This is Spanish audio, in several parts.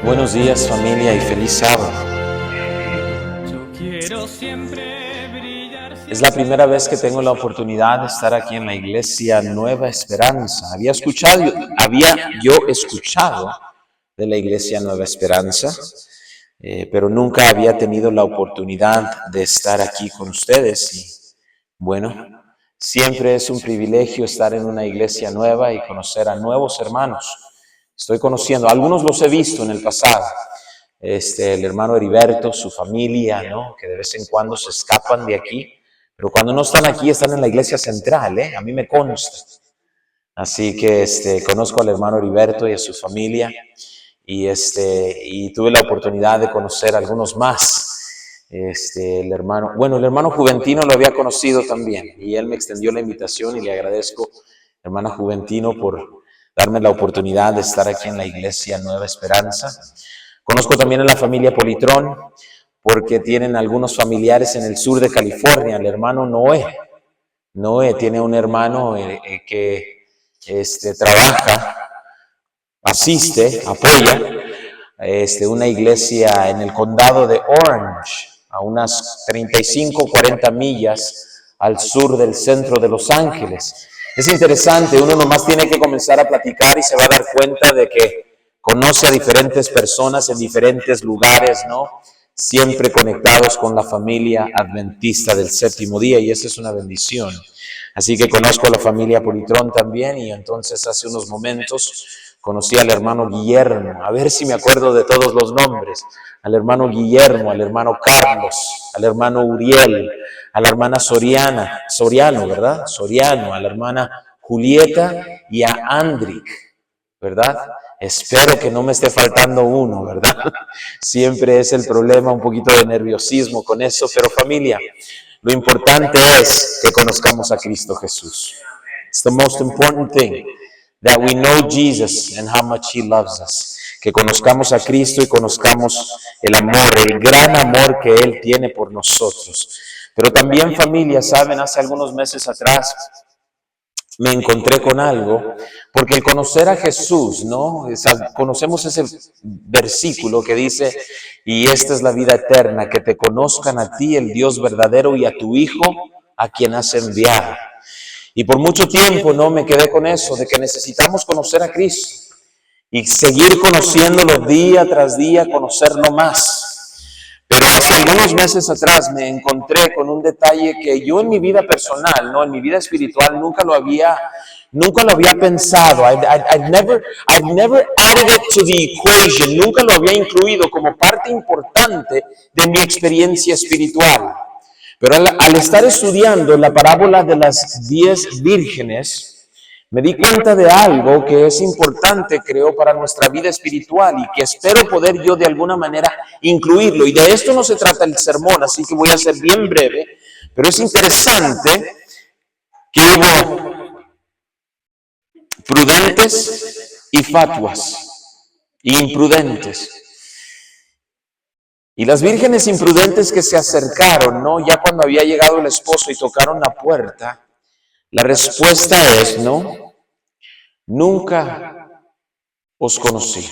Buenos días, familia, y feliz sábado. Es la primera vez que tengo la oportunidad de estar aquí en la iglesia Nueva Esperanza. Había yo escuchado de la iglesia Nueva Esperanza, pero nunca había tenido la oportunidad de estar aquí con ustedes. Y bueno, siempre es un privilegio estar en una iglesia nueva y conocer a nuevos hermanos. Estoy conociendo, algunos los he visto en el pasado, el hermano Heriberto, su familia, ¿no? Que de vez en cuando se escapan de aquí, pero cuando no están aquí están en la iglesia central, a mí me consta. Así que conozco al hermano Heriberto y a su familia, y tuve la oportunidad de conocer a algunos más. El hermano Juventino lo había conocido también, y él me extendió la invitación y le agradezco, hermano Juventino, por darme la oportunidad de estar aquí en la iglesia Nueva Esperanza. Conozco también a la familia Politrón, porque tienen algunos familiares en el sur de California. El hermano Noé tiene un hermano que trabaja, asiste, apoya una iglesia en el condado de Orange, a unas 35, 40 millas al sur del centro de Los Ángeles. Es interesante, uno nomás tiene que comenzar a platicar y se va a dar cuenta de que conoce a diferentes personas en diferentes lugares, ¿no? Siempre conectados con la familia adventista del séptimo día, y esa es una bendición. Así que conozco a la familia Politrón también, y entonces hace unos momentos conocí al hermano Guillermo, a ver si me acuerdo de todos los nombres, al hermano Guillermo, al hermano Carlos, al hermano Uriel, a la hermana Soriano, ¿verdad? Soriano, a la hermana Julieta y a Andrick, ¿verdad? Espero que no me esté faltando uno, ¿verdad? Siempre es el problema, un poquito de nerviosismo con eso, pero familia, lo importante es que conozcamos a Cristo Jesús. It's the most important thing, that we know Jesus and how much He loves us. Que conozcamos a Cristo y conozcamos el amor, el gran amor que Él tiene por nosotros. Pero también, familia, saben, hace algunos meses atrás me encontré con algo, porque el conocer a Jesús, ¿no? Conocemos ese versículo que dice, y esta es la vida eterna, que te conozcan a ti, el Dios verdadero, y a tu Hijo, a quien has enviado. Y por mucho tiempo, ¿no? Me quedé con eso, de que necesitamos conocer a Cristo y seguir conociéndolo día tras día, conocerlo más. Pero hace algunos meses atrás me encontré con un detalle que yo en mi vida personal, ¿no? En mi vida espiritual nunca lo había pensado. I've never added it to the equation. Nunca lo había incluido como parte importante de mi experiencia espiritual. Pero al estar estudiando la parábola de las 10 vírgenes, me di cuenta de algo que es importante, creo, para nuestra vida espiritual y que espero poder yo de alguna manera incluirlo. Y de esto no se trata el sermón, así que voy a ser bien breve, pero es interesante que hubo prudentes y fatuas, y imprudentes. Y las vírgenes imprudentes que se acercaron, ¿no? Ya cuando había llegado el esposo y tocaron la puerta, la respuesta es, ¿no? Nunca os conocí.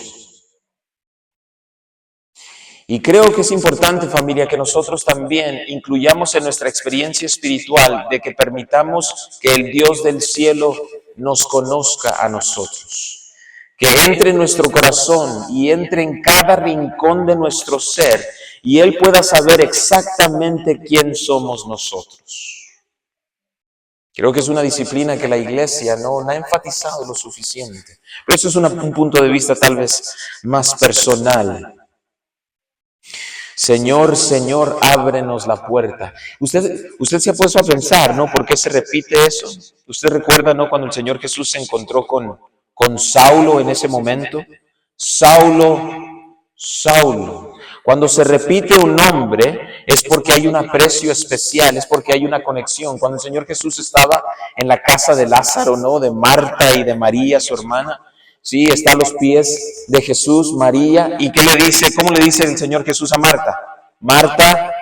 Y creo que es importante, familia, que nosotros también incluyamos en nuestra experiencia espiritual de que permitamos que el Dios del cielo nos conozca a nosotros. Que entre en nuestro corazón y entre en cada rincón de nuestro ser y Él pueda saber exactamente quién somos nosotros. Creo que es una disciplina que la iglesia no ha enfatizado lo suficiente. Pero eso es un punto de vista tal vez más personal. Señor, Señor, ábrenos la puerta. Usted se ha puesto a pensar, ¿no? ¿Por qué se repite eso? Usted recuerda, ¿no? Cuando el Señor Jesús se encontró con Saulo en ese momento. Saulo, Saulo. Cuando se repite un nombre es porque hay un aprecio especial, es porque hay una conexión. Cuando el Señor Jesús estaba en la casa de Lázaro, ¿no? De Marta y de María, su hermana, sí, está a los pies de Jesús, María, ¿y qué le dice? ¿Cómo le dice el Señor Jesús a Marta? Marta,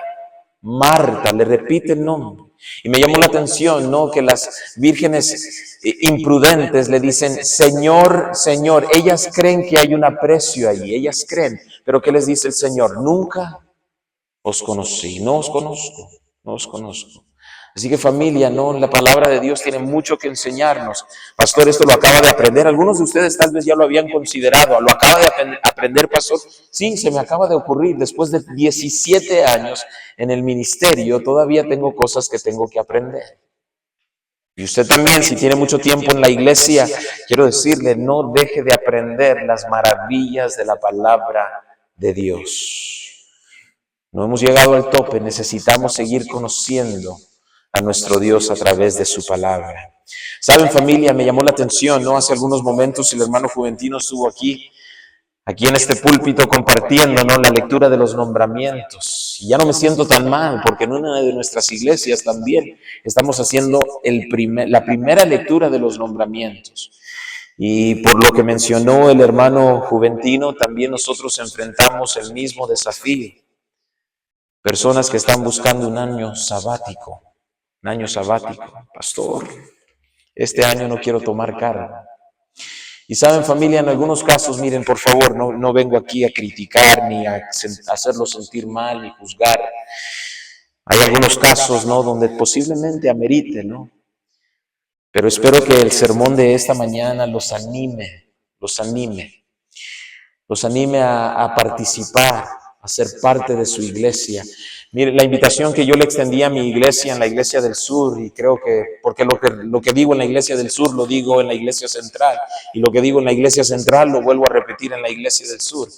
Marta, le repite el nombre. Y me llamó la atención, ¿no? Que las vírgenes imprudentes le dicen, Señor, Señor. Ellas creen que hay un aprecio allí, ellas creen. Pero ¿qué les dice el Señor? Nunca os conocí, no os conozco, no os conozco. Así que familia, ¿no? La palabra de Dios tiene mucho que enseñarnos. Pastor, esto lo acaba de aprender. Algunos de ustedes tal vez ya lo habían considerado. ¿Lo acaba de aprender, pastor? Sí, se me acaba de ocurrir. Después de 17 años en el ministerio, todavía tengo cosas que tengo que aprender. Y usted también, si tiene mucho tiempo en la iglesia, quiero decirle, no deje de aprender las maravillas de la palabra de Dios. No hemos llegado al tope, necesitamos seguir conociendo a nuestro Dios a través de su palabra. Saben, familia, me llamó la atención, ¿no? Hace algunos momentos el hermano Juventino estuvo aquí en este púlpito compartiendo, ¿no? La lectura de los nombramientos. Y ya no me siento tan mal, porque en una de nuestras iglesias también estamos haciendo la primera lectura de los nombramientos. Y por lo que mencionó el hermano Juventino, también nosotros enfrentamos el mismo desafío. Personas que están buscando un año sabático. Pastor, este año no quiero tomar carne. Y saben, familia, en algunos casos, miren, por favor, no vengo aquí a criticar ni a hacerlo sentir mal ni juzgar. Hay algunos casos, ¿no?, donde posiblemente amerite, ¿no? Pero espero que el sermón de esta mañana los anime a participar, a ser parte de su iglesia. Mire, la invitación que yo le extendí a mi iglesia en la iglesia del sur, y creo que, porque lo que digo en la iglesia del sur lo digo en la iglesia central, y lo que digo en la iglesia central lo vuelvo a repetir en la iglesia del sur.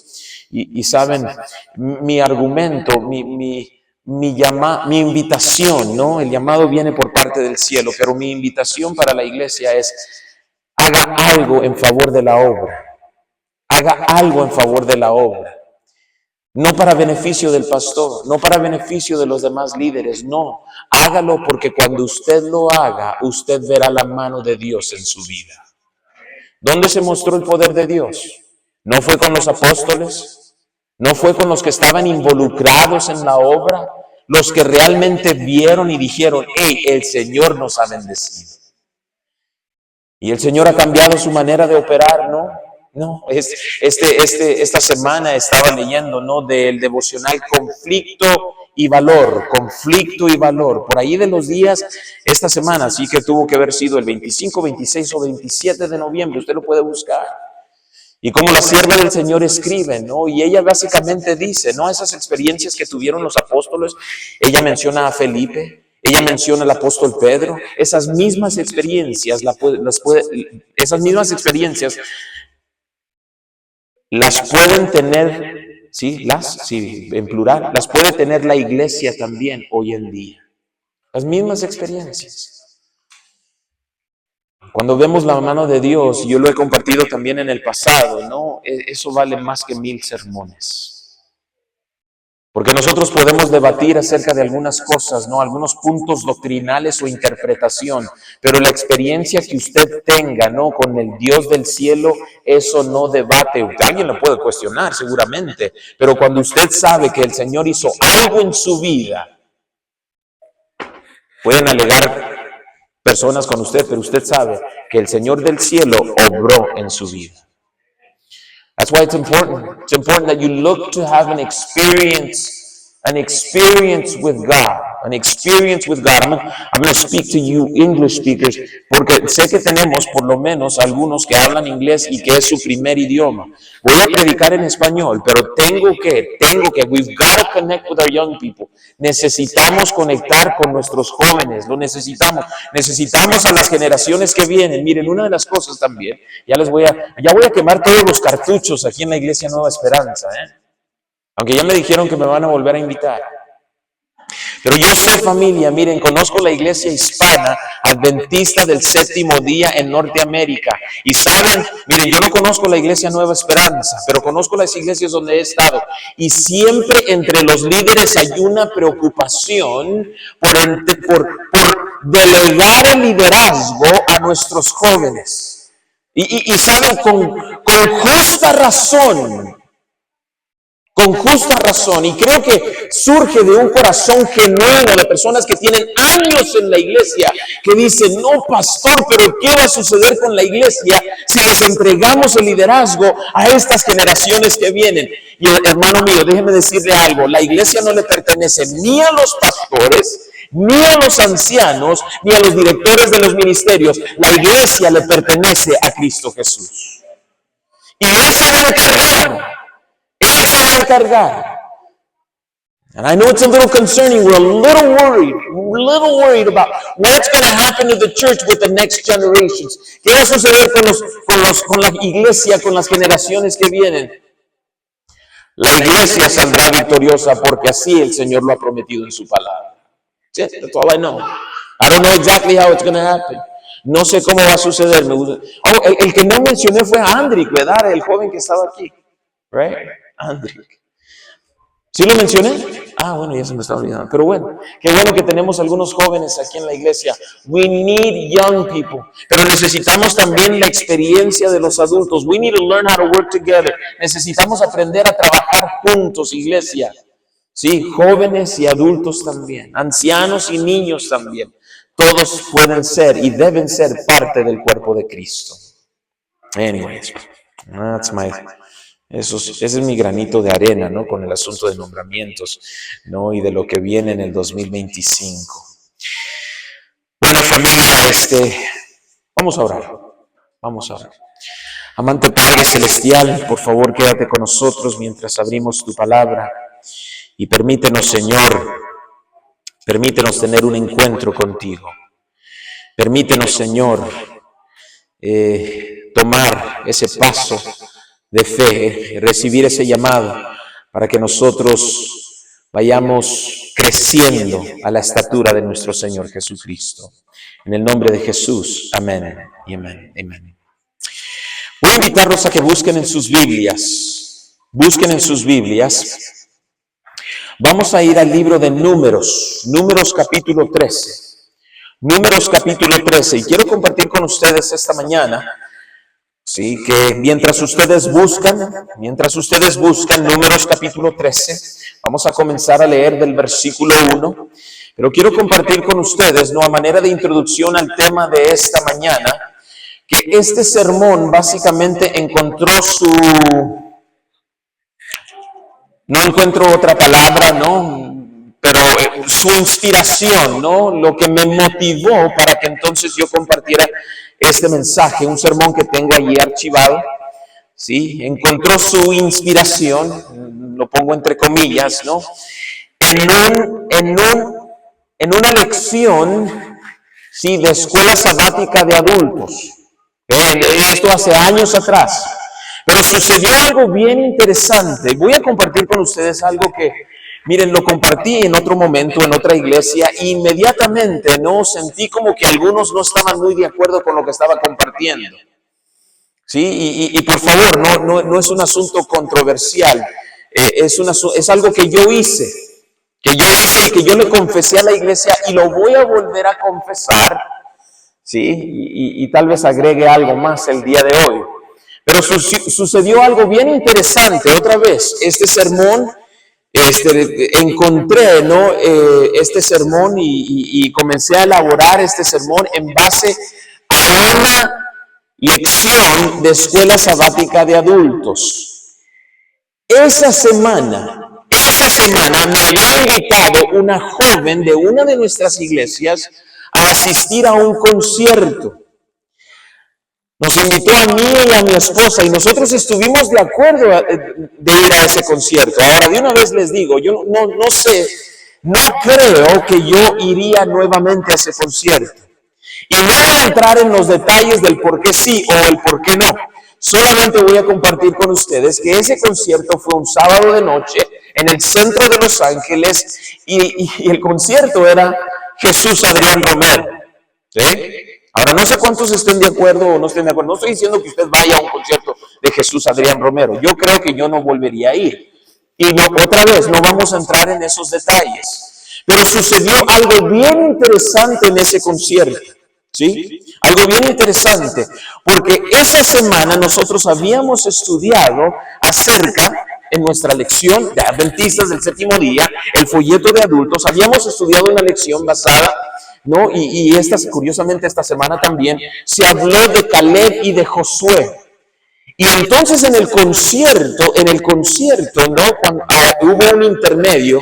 Y saben, mi argumento, mi invitación, ¿no? El llamado viene por parte del cielo, pero mi invitación para la iglesia es, haga algo en favor de la obra. Haga algo en favor de la obra. No para beneficio del pastor, no para beneficio de los demás líderes, no. Hágalo porque cuando usted lo haga, usted verá la mano de Dios en su vida. ¿Dónde se mostró el poder de Dios? ¿No fue con los apóstoles? ¿No fue con los que estaban involucrados en la obra? Los que realmente vieron y dijeron, hey, el Señor nos ha bendecido. Y el Señor ha cambiado su manera de operar, ¿no? No, esta semana estaba leyendo, ¿no?, del devocional Conflicto y Valor. Por ahí de los días, esta semana, sí que tuvo que haber sido el 25, 26 o 27 de noviembre, usted lo puede buscar. Y como la sierva del Señor escribe, ¿no? Y ella básicamente dice, ¿no?, esas experiencias que tuvieron los apóstoles, ella menciona a Felipe, ella menciona al apóstol Pedro, esas mismas experiencias las pueden tener, ¿sí? En plural, las puede tener la iglesia también hoy en día. Las mismas experiencias. Cuando vemos la mano de Dios, y yo lo he compartido también en el pasado, ¿no? Eso vale más que 1000 sermones. Porque nosotros podemos debatir acerca de algunas cosas, ¿no?, algunos puntos doctrinales o interpretación, pero la experiencia que usted tenga, ¿no?, con el Dios del cielo, eso no debate. Alguien lo puede cuestionar seguramente, pero cuando usted sabe que el Señor hizo algo en su vida, pueden alegar personas con usted, pero usted sabe que el Señor del cielo obró en su vida. That's why it's important. It's important that you look to have an experience with God. I'm going to speak to you English speakers, porque sé que tenemos por lo menos algunos que hablan inglés y que es su primer idioma. Voy a predicar en español, pero we've got to connect with our young people. Necesitamos conectar con nuestros jóvenes, lo necesitamos a las generaciones que vienen. Miren, una de las cosas también, ya voy a quemar todos los cartuchos aquí en la Iglesia Nueva Esperanza, aunque ya me dijeron que me van a volver a invitar. Pero yo sé, familia, miren, conozco la iglesia hispana adventista del séptimo día en Norteamérica. Y saben, miren, yo no conozco la iglesia Nueva Esperanza, pero conozco las iglesias donde he estado. Y siempre entre los líderes hay una preocupación por delegar el liderazgo a nuestros jóvenes. Y saben, con justa razón. con justa razón, y creo que surge de un corazón genuino de personas que tienen años en la iglesia, que dicen, no, pastor, pero ¿qué va a suceder con la iglesia si les entregamos el liderazgo a estas generaciones que vienen? Y hermano mío, déjeme decirle algo, la iglesia no le pertenece ni a los pastores, ni a los ancianos, ni a los directores de los ministerios. La iglesia le pertenece a Cristo Jesús. Y Él se va a encargar. Él se va a encargar. And I know it's a little concerning. We're a little worried about what's going to happen to the church with the next generations. ¿Qué va a suceder con la iglesia, con las generaciones que vienen? La iglesia saldrá victoriosa porque así el Señor lo ha prometido en su palabra. That's all I know. I don't know exactly how it's going to happen. No sé cómo va a suceder. El que no mencioné fue Andrick, ¿verdad? El joven que estaba aquí. Right? Andrick. ¿Sí lo mencioné? Bueno, ya se me está olvidando. Pero bueno, qué bueno que tenemos algunos jóvenes aquí en la iglesia. We need young people. Pero necesitamos también la experiencia de los adultos. We need to learn how to work together. Necesitamos aprender a trabajar juntos, iglesia. Sí, jóvenes y adultos también. Ancianos y niños también. Todos pueden ser y deben ser parte del cuerpo de Cristo. Anyways, ese es mi granito de arena, ¿no? Con el asunto de nombramientos, ¿no? Y de lo que viene en el 2025. Bueno, familia, vamos a orar. Amante Padre Celestial, por favor, quédate con nosotros mientras abrimos tu palabra. Y permítenos, Señor, tener un encuentro contigo. Permítenos, Señor, tomar ese paso de fe, recibir ese llamado para que nosotros vayamos creciendo a la estatura de nuestro Señor Jesucristo. En el nombre de Jesús, amén y amén, amén. Voy a invitarlos a que busquen en sus Biblias. Vamos a ir al libro de Números capítulo 13. Números capítulo 13. Y quiero compartir con ustedes esta mañana, sí, que mientras ustedes buscan Números capítulo 13, vamos a comenzar a leer del versículo 1. Pero quiero compartir con ustedes, a manera de introducción al tema de esta mañana, que este sermón básicamente encontró no encuentro otra palabra, pero su inspiración, lo que me motivó para que entonces yo compartiera este mensaje, un sermón que tengo allí archivado, ¿sí? Encontró su inspiración, lo pongo entre comillas, en una lección, ¿sí? De escuela sabática de adultos. Esto hace años atrás. Pero sucedió algo bien interesante. Voy a compartir con ustedes algo que, miren, lo compartí en otro momento, en otra iglesia, e inmediatamente, sentí como que algunos no estaban muy de acuerdo con lo que estaba compartiendo. ¿Sí? Y por favor, no es un asunto controversial. Es algo que yo hice y que yo le confesé a la iglesia y lo voy a volver a confesar, ¿sí? Y tal vez agregue algo más el día de hoy. Pero sucedió algo bien interesante. Otra vez, este sermón, encontré, este sermón y comencé a elaborar este sermón en base a una lección de escuela sabática de adultos. Esa semana me había invitado una joven de una de nuestras iglesias a asistir a un concierto. Nos invitó a mí y a mi esposa y nosotros estuvimos de acuerdo de ir a ese concierto. Ahora, de una vez les digo, yo no creo que yo iría nuevamente a ese concierto. Y no voy a entrar en los detalles del por qué sí o el por qué no. Solamente voy a compartir con ustedes que ese concierto fue un sábado de noche en el centro de Los Ángeles y el concierto era Jesús Adrián Romero. ¿Sí? Ahora, no sé cuántos estén de acuerdo o no estén de acuerdo. No estoy diciendo que usted vaya a un concierto de Jesús Adrián Romero. Yo creo que yo no volvería a ir. Y otra vez, no vamos a entrar en esos detalles. Pero sucedió algo bien interesante en ese concierto. ¿Sí? Algo bien interesante. Porque esa semana nosotros habíamos estudiado acerca en nuestra lección de Adventistas del Séptimo Día, el folleto de adultos, habíamos estudiado una lección basada, ¿no? Curiosamente esta semana también se habló de Caleb y de Josué. Y entonces en el concierto, ¿no? Cuando hubo un intermedio.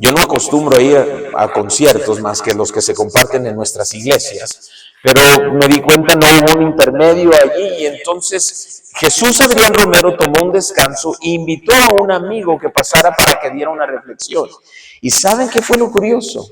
Yo no acostumbro a ir a conciertos más que los que se comparten en nuestras iglesias, pero me di cuenta no hubo un intermedio allí y entonces Jesús Adrián Romero tomó un descanso e invitó a un amigo que pasara para que diera una reflexión. ¿Y saben qué fue lo curioso?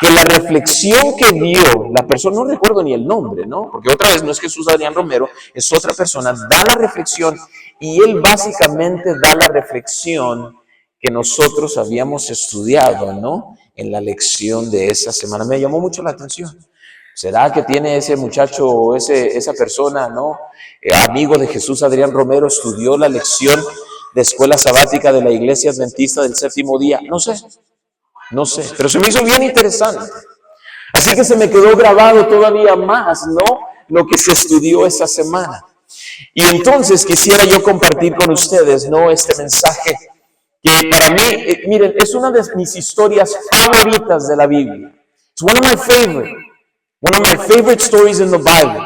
Que la reflexión que dio la persona, no recuerdo ni el nombre, ¿no? Porque otra vez no es Jesús Adrián Romero, es otra persona, da la reflexión y él básicamente da la reflexión que nosotros habíamos estudiado, ¿no? En la lección de esa semana. Me llamó mucho la atención. ¿Será que tiene ese muchacho o esa persona, ¿no? Amigo de Jesús Adrián Romero, estudió la lección de escuela sabática de la Iglesia Adventista del Séptimo Día? No sé, pero se me hizo bien interesante. Así que se me quedó grabado todavía más, ¿no? Lo que se estudió esa semana. Y entonces quisiera yo compartir con ustedes, ¿no? Este mensaje que para mí, miren, es una de mis historias favoritas de la Biblia. It's one of my favorite stories in the Bible.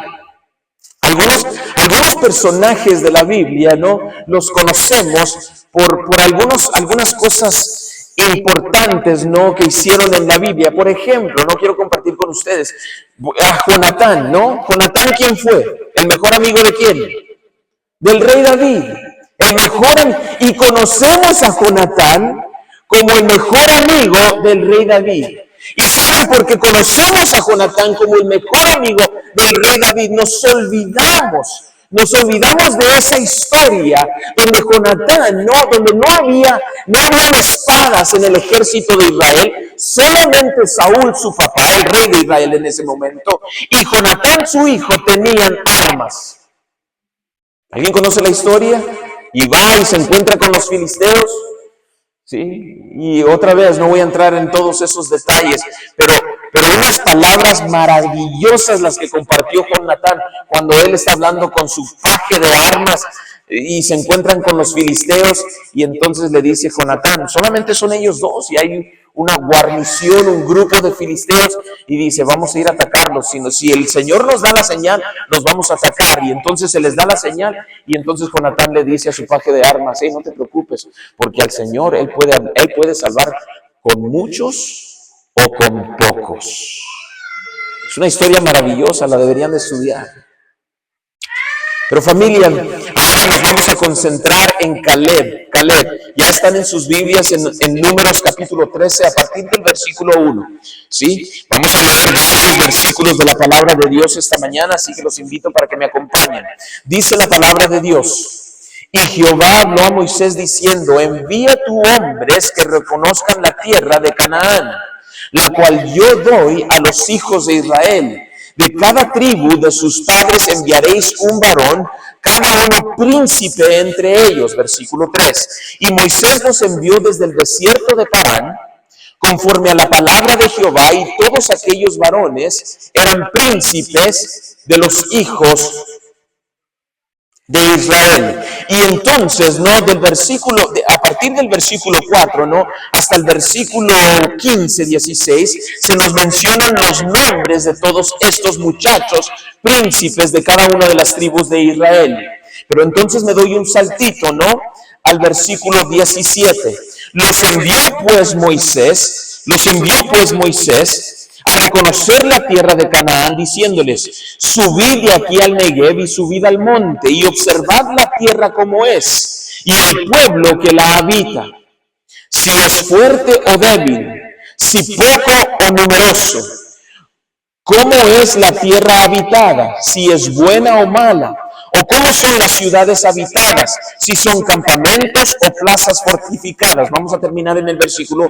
Algunos personajes de la Biblia, ¿no? Los conocemos por algunas cosas importantes, ¿no? Que hicieron en la Biblia. Por ejemplo, no quiero compartir con ustedes a Jonatán, ¿no? Jonatán, ¿quién fue? ¿El mejor amigo de quién? Del rey David. Y conocemos a Jonatán como el mejor amigo del rey David. Y saben, porque conocemos a Jonatán como el mejor amigo del rey David, nos olvidamos de esa historia donde Jonatán, donde no habían espadas en el ejército de Israel, solamente Saúl, su papá, el rey de Israel en ese momento, y Jonatán, su hijo, tenían armas. ¿Alguien conoce la historia? Y va y se encuentra con los filisteos. Sí, y otra vez no voy a entrar en todos esos detalles, pero unas palabras maravillosas las que compartió Jonatán cuando él está hablando con su paje de armas y se encuentran con los filisteos y entonces le dice Jonatán, solamente son ellos dos y hay una guarnición, un grupo de filisteos y dice, vamos a ir a atacarlos, si el Señor nos da la señal, los vamos a atacar. Y entonces se les da la señal y entonces Jonatán le dice a su paje de armas, no te preocupes, porque al Señor él puede salvar con muchos o con pocos. Es una historia maravillosa, la deberían de estudiar. Pero familia, ahora nos vamos a concentrar en Caleb. Ya están en sus Biblias en Números capítulo 13 a partir del versículo 1. ¿Sí? Vamos a leer varios versículos de la palabra de Dios esta mañana, así que los invito para que me acompañen. Dice la palabra de Dios. Y Jehová habló a Moisés diciendo, envía tu hombres que reconozcan la tierra de Canaán, la cual yo doy a los hijos de Israel. De cada tribu de sus padres enviaréis un varón, cada uno príncipe entre ellos. Versículo 3. Y Moisés los envió desde el desierto de Parán, conforme a la palabra de Jehová, y todos aquellos varones eran príncipes de los hijos de Israel. Y entonces, a partir del versículo 4, hasta el versículo 15, 16, se nos mencionan los nombres de todos estos muchachos, príncipes de cada una de las tribus de Israel. Pero entonces me doy un saltito, al versículo 17. Los envió pues Moisés a reconocer la tierra de Canaán, diciéndoles, subid de aquí al Negev y subid al monte, y observad la tierra como es, y el pueblo que la habita, si es fuerte o débil, si poco o numeroso, cómo es la tierra habitada, si es buena o mala, o cómo son las ciudades habitadas, si son campamentos o plazas fortificadas. Vamos a terminar en el versículo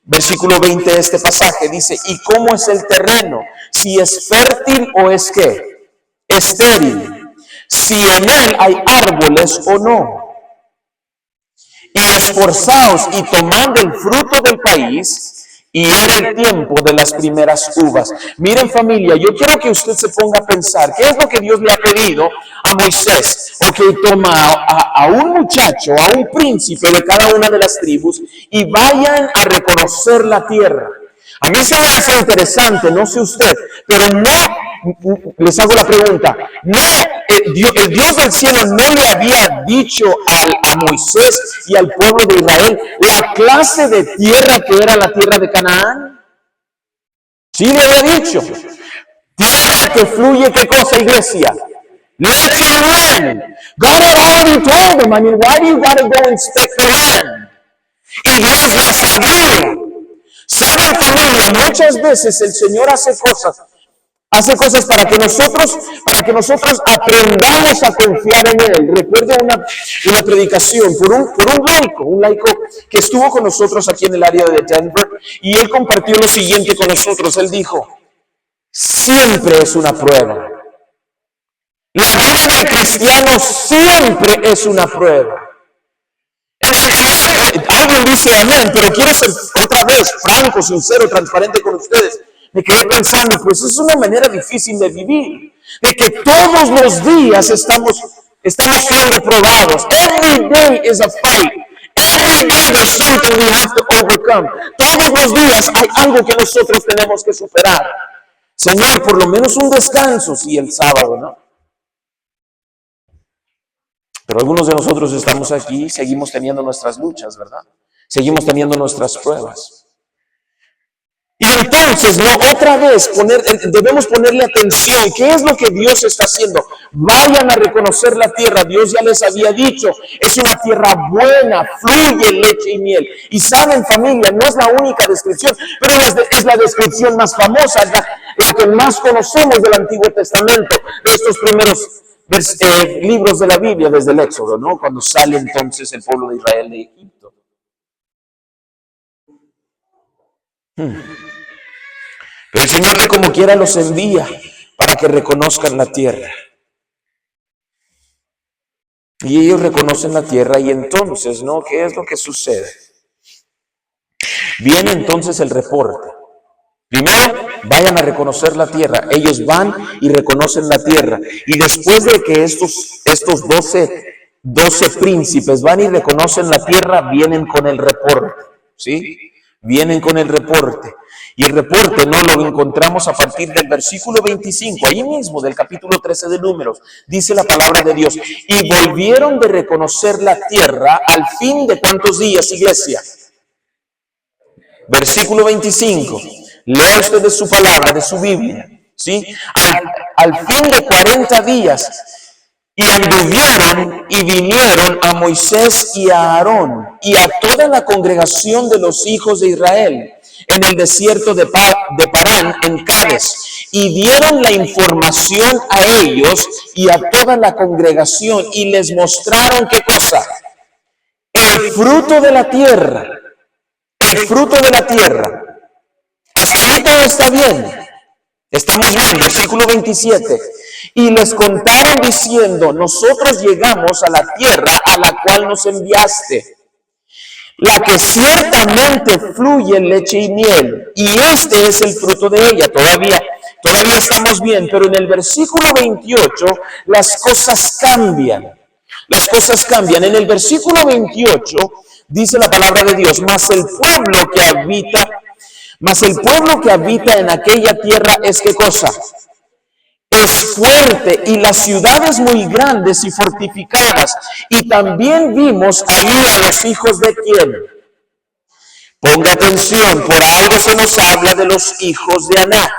20 de este pasaje. Dice, ¿y cómo es el terreno? Si es fértil o es ¿qué? Estéril. Si en él hay árboles o no. Y esforzaos y tomad el fruto del país y era el tiempo de las primeras uvas. Miren, familia, yo quiero que usted se ponga a pensar, ¿qué es lo que Dios le ha pedido a Moisés? Ok, toma a un muchacho, a un príncipe de cada una de las tribus y vayan a reconocer la tierra. A mí se me hace interesante, no sé usted, pero no, les hago la pregunta, no, el Dios del cielo no le había dicho a Moisés y al pueblo de Israel la clase de tierra que era la tierra de Canaán. Sí le había dicho, tierra que fluye, ¿qué cosa, iglesia? Leche y miel. God had already told them, I mean, why do you got to go inspect the land? Y Dios ya sabía. ¿Saben, familia? Muchas veces el Señor hace cosas para que nosotros aprendamos a confiar en Él. Recuerdo una predicación por un laico que estuvo con nosotros aquí en el área de Denver, y él compartió lo siguiente con nosotros. Él dijo, siempre es una prueba. La vida del cristiano siempre es una prueba. Alguien dice amén, pero quiero ser otra vez franco, sincero, transparente con ustedes. Me quedé pensando, pues es una manera difícil de vivir, de que todos los días estamos siendo probados. Every day is a fight. Every day there's something we have to overcome. Todos los días hay algo que nosotros tenemos que superar. Señor, por lo menos un descanso, sí, el sábado, ¿no? Pero algunos de nosotros estamos aquí y seguimos teniendo nuestras luchas, ¿verdad? Seguimos teniendo nuestras pruebas. Y entonces, no, otra vez, debemos ponerle atención. ¿Qué es lo que Dios está haciendo? Vayan a reconocer la tierra. Dios ya les había dicho, es una tierra buena, fluye leche y miel. Y saben, familia, no es la única descripción, pero es la descripción más famosa, es la que más conocemos del Antiguo Testamento, de estos primeros libros de la Biblia, desde el Éxodo, ¿no? Cuando sale entonces el pueblo de Israel de Egipto. Pero el Señor de como quiera los envía para que reconozcan la tierra. Y ellos reconocen la tierra y entonces, ¿no? ¿Qué es lo que sucede? Viene entonces el reporte. Primero, vayan a reconocer la tierra. Ellos van y reconocen la tierra. Y después de que estos 12 príncipes van y reconocen la tierra, vienen con el reporte. ¿Sí? Vienen con el reporte. Y el reporte no lo encontramos a partir del versículo 25, ahí mismo del capítulo 13 de Números. Dice la palabra de Dios. Y volvieron de reconocer la tierra al fin de ¿cuántos días, iglesia? Versículo 25. Lea usted de su palabra, de su Biblia, ¿sí? Al fin de 40 días, y anduvieron y vinieron a Moisés y a Aarón y a toda la congregación de los hijos de Israel en el desierto de Parán, en Cades, y dieron la información a ellos y a toda la congregación y les mostraron ¿qué cosa? El fruto de la tierra, el fruto de la tierra. Hasta ahí todo está bien. Estamos bien, versículo 27. Y les contaron diciendo, nosotros llegamos a la tierra a la cual nos enviaste, la que ciertamente fluye leche y miel, y este es el fruto de ella. Todavía estamos bien, pero en el versículo 28 las cosas cambian. Las cosas cambian. En el versículo 28 dice la palabra de Dios, mas el pueblo que habita en aquella tierra es ¿qué cosa? Es fuerte, y las ciudades muy grandes y fortificadas. Y también vimos ahí a los hijos de ¿quién? Ponga atención, por algo se nos habla de los hijos de Anac.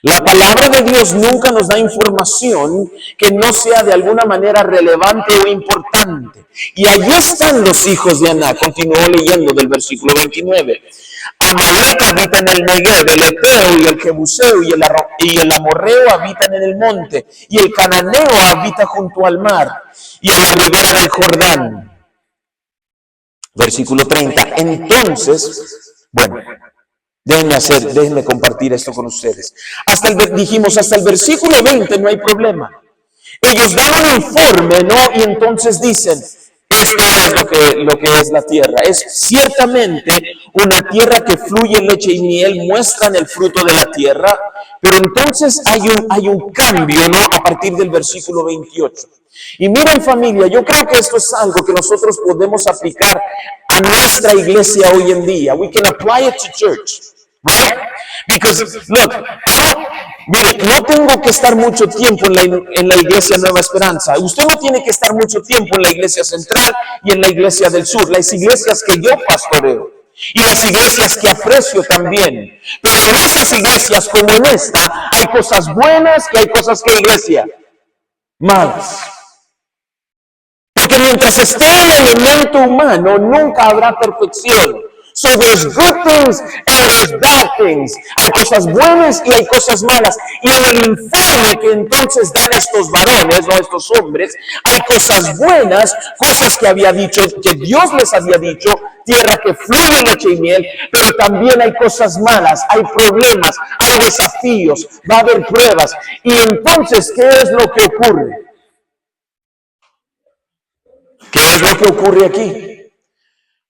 La palabra de Dios nunca nos da información que no sea de alguna manera relevante o importante. Y allí están los hijos de Anac. Continuó leyendo del versículo 29. Amalek habita en el Negev, el Eteo y el Jebuseo y el Amorreo habitan en el monte, y el Cananeo habita junto al mar y en la ribera del Jordán. Versículo 30. Entonces, bueno, déjenme compartir esto con ustedes. Hasta el versículo 20 no hay problema. Ellos dan un informe, ¿no? Y entonces dicen, esto es lo que es la tierra. Es ciertamente una tierra que fluye leche y miel, muestran el fruto de la tierra, pero entonces hay un cambio, ¿no? A partir del versículo 28. Y miren, familia, yo creo que esto es algo que nosotros podemos aplicar a nuestra iglesia hoy en día. We can apply it to church, right? Because, look, mire, no tengo que estar mucho tiempo en la iglesia Nueva Esperanza. Usted no tiene que estar mucho tiempo en la iglesia central y en la iglesia del sur, las iglesias que yo pastoreo. Y las iglesias que aprecio también. Pero en esas iglesias como en esta, hay cosas buenas y hay cosas que iglesia malas. Porque mientras esté el elemento humano, nunca habrá perfección. So there's good things and there's bad things. Hay cosas buenas y hay cosas malas. Y en el informe que entonces dan estos varones, o estos hombres, hay cosas buenas, cosas que había dicho, que Dios les había dicho, tierra que fluye leche y miel, pero también hay cosas malas, hay problemas, hay desafíos, va a haber pruebas. Y entonces, ¿qué es lo que ocurre? ¿Qué es lo que ocurre aquí?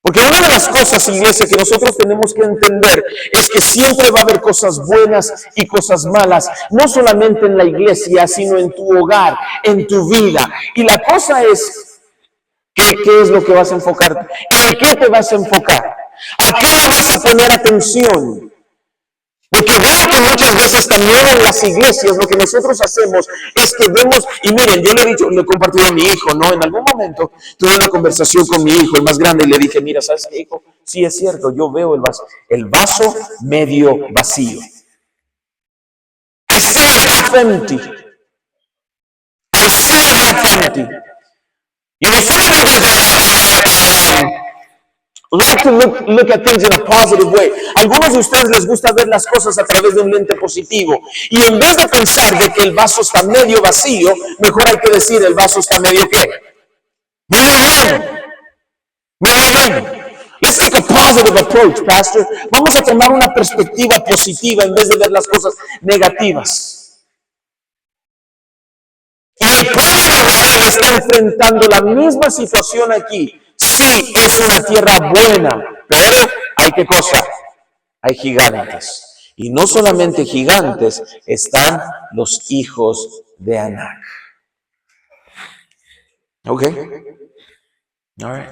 Porque una de las cosas, iglesia, que nosotros tenemos que entender es que siempre va a haber cosas buenas y cosas malas, no solamente en la iglesia, sino en tu hogar, en tu vida. Y la cosa es, ¿qué es lo que vas a enfocar? ¿En qué te vas a enfocar? ¿A qué le vas a poner atención? Porque veo que muchas veces también en las iglesias lo que nosotros hacemos es que vemos, y miren, yo le he dicho, le he compartido a mi hijo, ¿no? En algún momento tuve una conversación con mi hijo, el más grande, y le dije, mira, ¿sabes qué, hijo? Sí, es cierto, yo veo el vaso medio vacío. I see it half empty. I see it half empty. You know, some of like to look at things in a positive way. Algunos de ustedes les gusta ver las cosas a través de un lente positivo. Y en vez de pensar de que el vaso está medio vacío, mejor hay que decir el vaso está medio ¿qué? Medio lleno. Medio lleno. Let's take a positive approach, Pastor. Vamos a tomar una perspectiva positiva en vez de ver las cosas negativas. Y el pueblo de Israel está enfrentando la misma situación aquí. Sí, es una tierra buena, pero hay qué cosa, hay gigantes. Y no solamente gigantes, están los hijos de Anac. Ok. All right.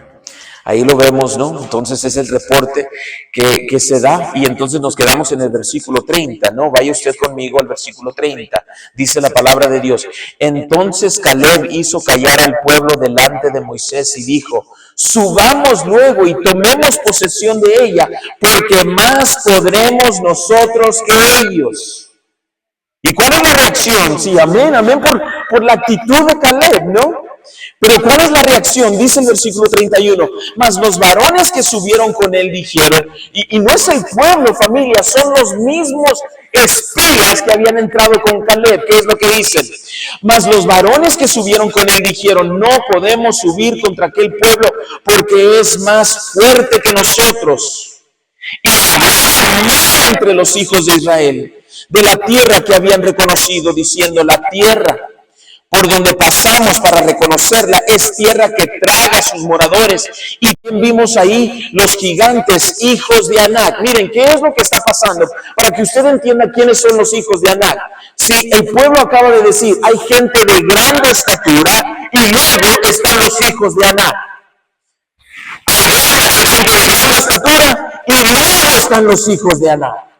Ahí lo vemos, ¿no? Entonces es el reporte que se da y entonces nos quedamos en el versículo 30, ¿no? Vaya usted conmigo al versículo 30. Dice la palabra de Dios. Entonces Caleb hizo callar al pueblo delante de Moisés y dijo, subamos luego y tomemos posesión de ella, porque más podremos nosotros que ellos. ¿Y cuál es la reacción? Sí, amén, amén por la actitud de Caleb, ¿no? Pero ¿cuál es la reacción? Dice el versículo 31, mas los varones que subieron con él dijeron, y no es el pueblo, familia, son los mismos espías que habían entrado con Caleb. ¿Qué es lo que dicen? Mas los varones que subieron con él dijeron, no podemos subir contra aquel pueblo porque es más fuerte que nosotros. Y hablaron entre los hijos de Israel de la tierra que habían reconocido, diciendo, la tierra por donde pasamos para reconocerla es tierra que traga a sus moradores. Y vimos ahí los gigantes, hijos de Anac. Miren, ¿qué es lo que está pasando? Para que usted entienda quiénes son los hijos de Anac. Si el pueblo acaba de decir, hay gente de grande estatura, y luego están los hijos de Anac. Hay gente de grande estatura, y luego están los hijos de Anac.